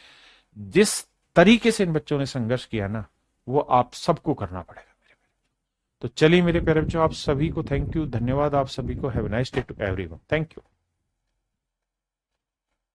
जिस तरीके से इन बच्चों ने संघर्ष किया ना, वो आप सबको करना पड़ेगा। तो चलिए मेरे प्यारे बच्चों, आप सभी को थैंक यू, धन्यवाद आप सभी को। Have a nice day to everyone. Thank you.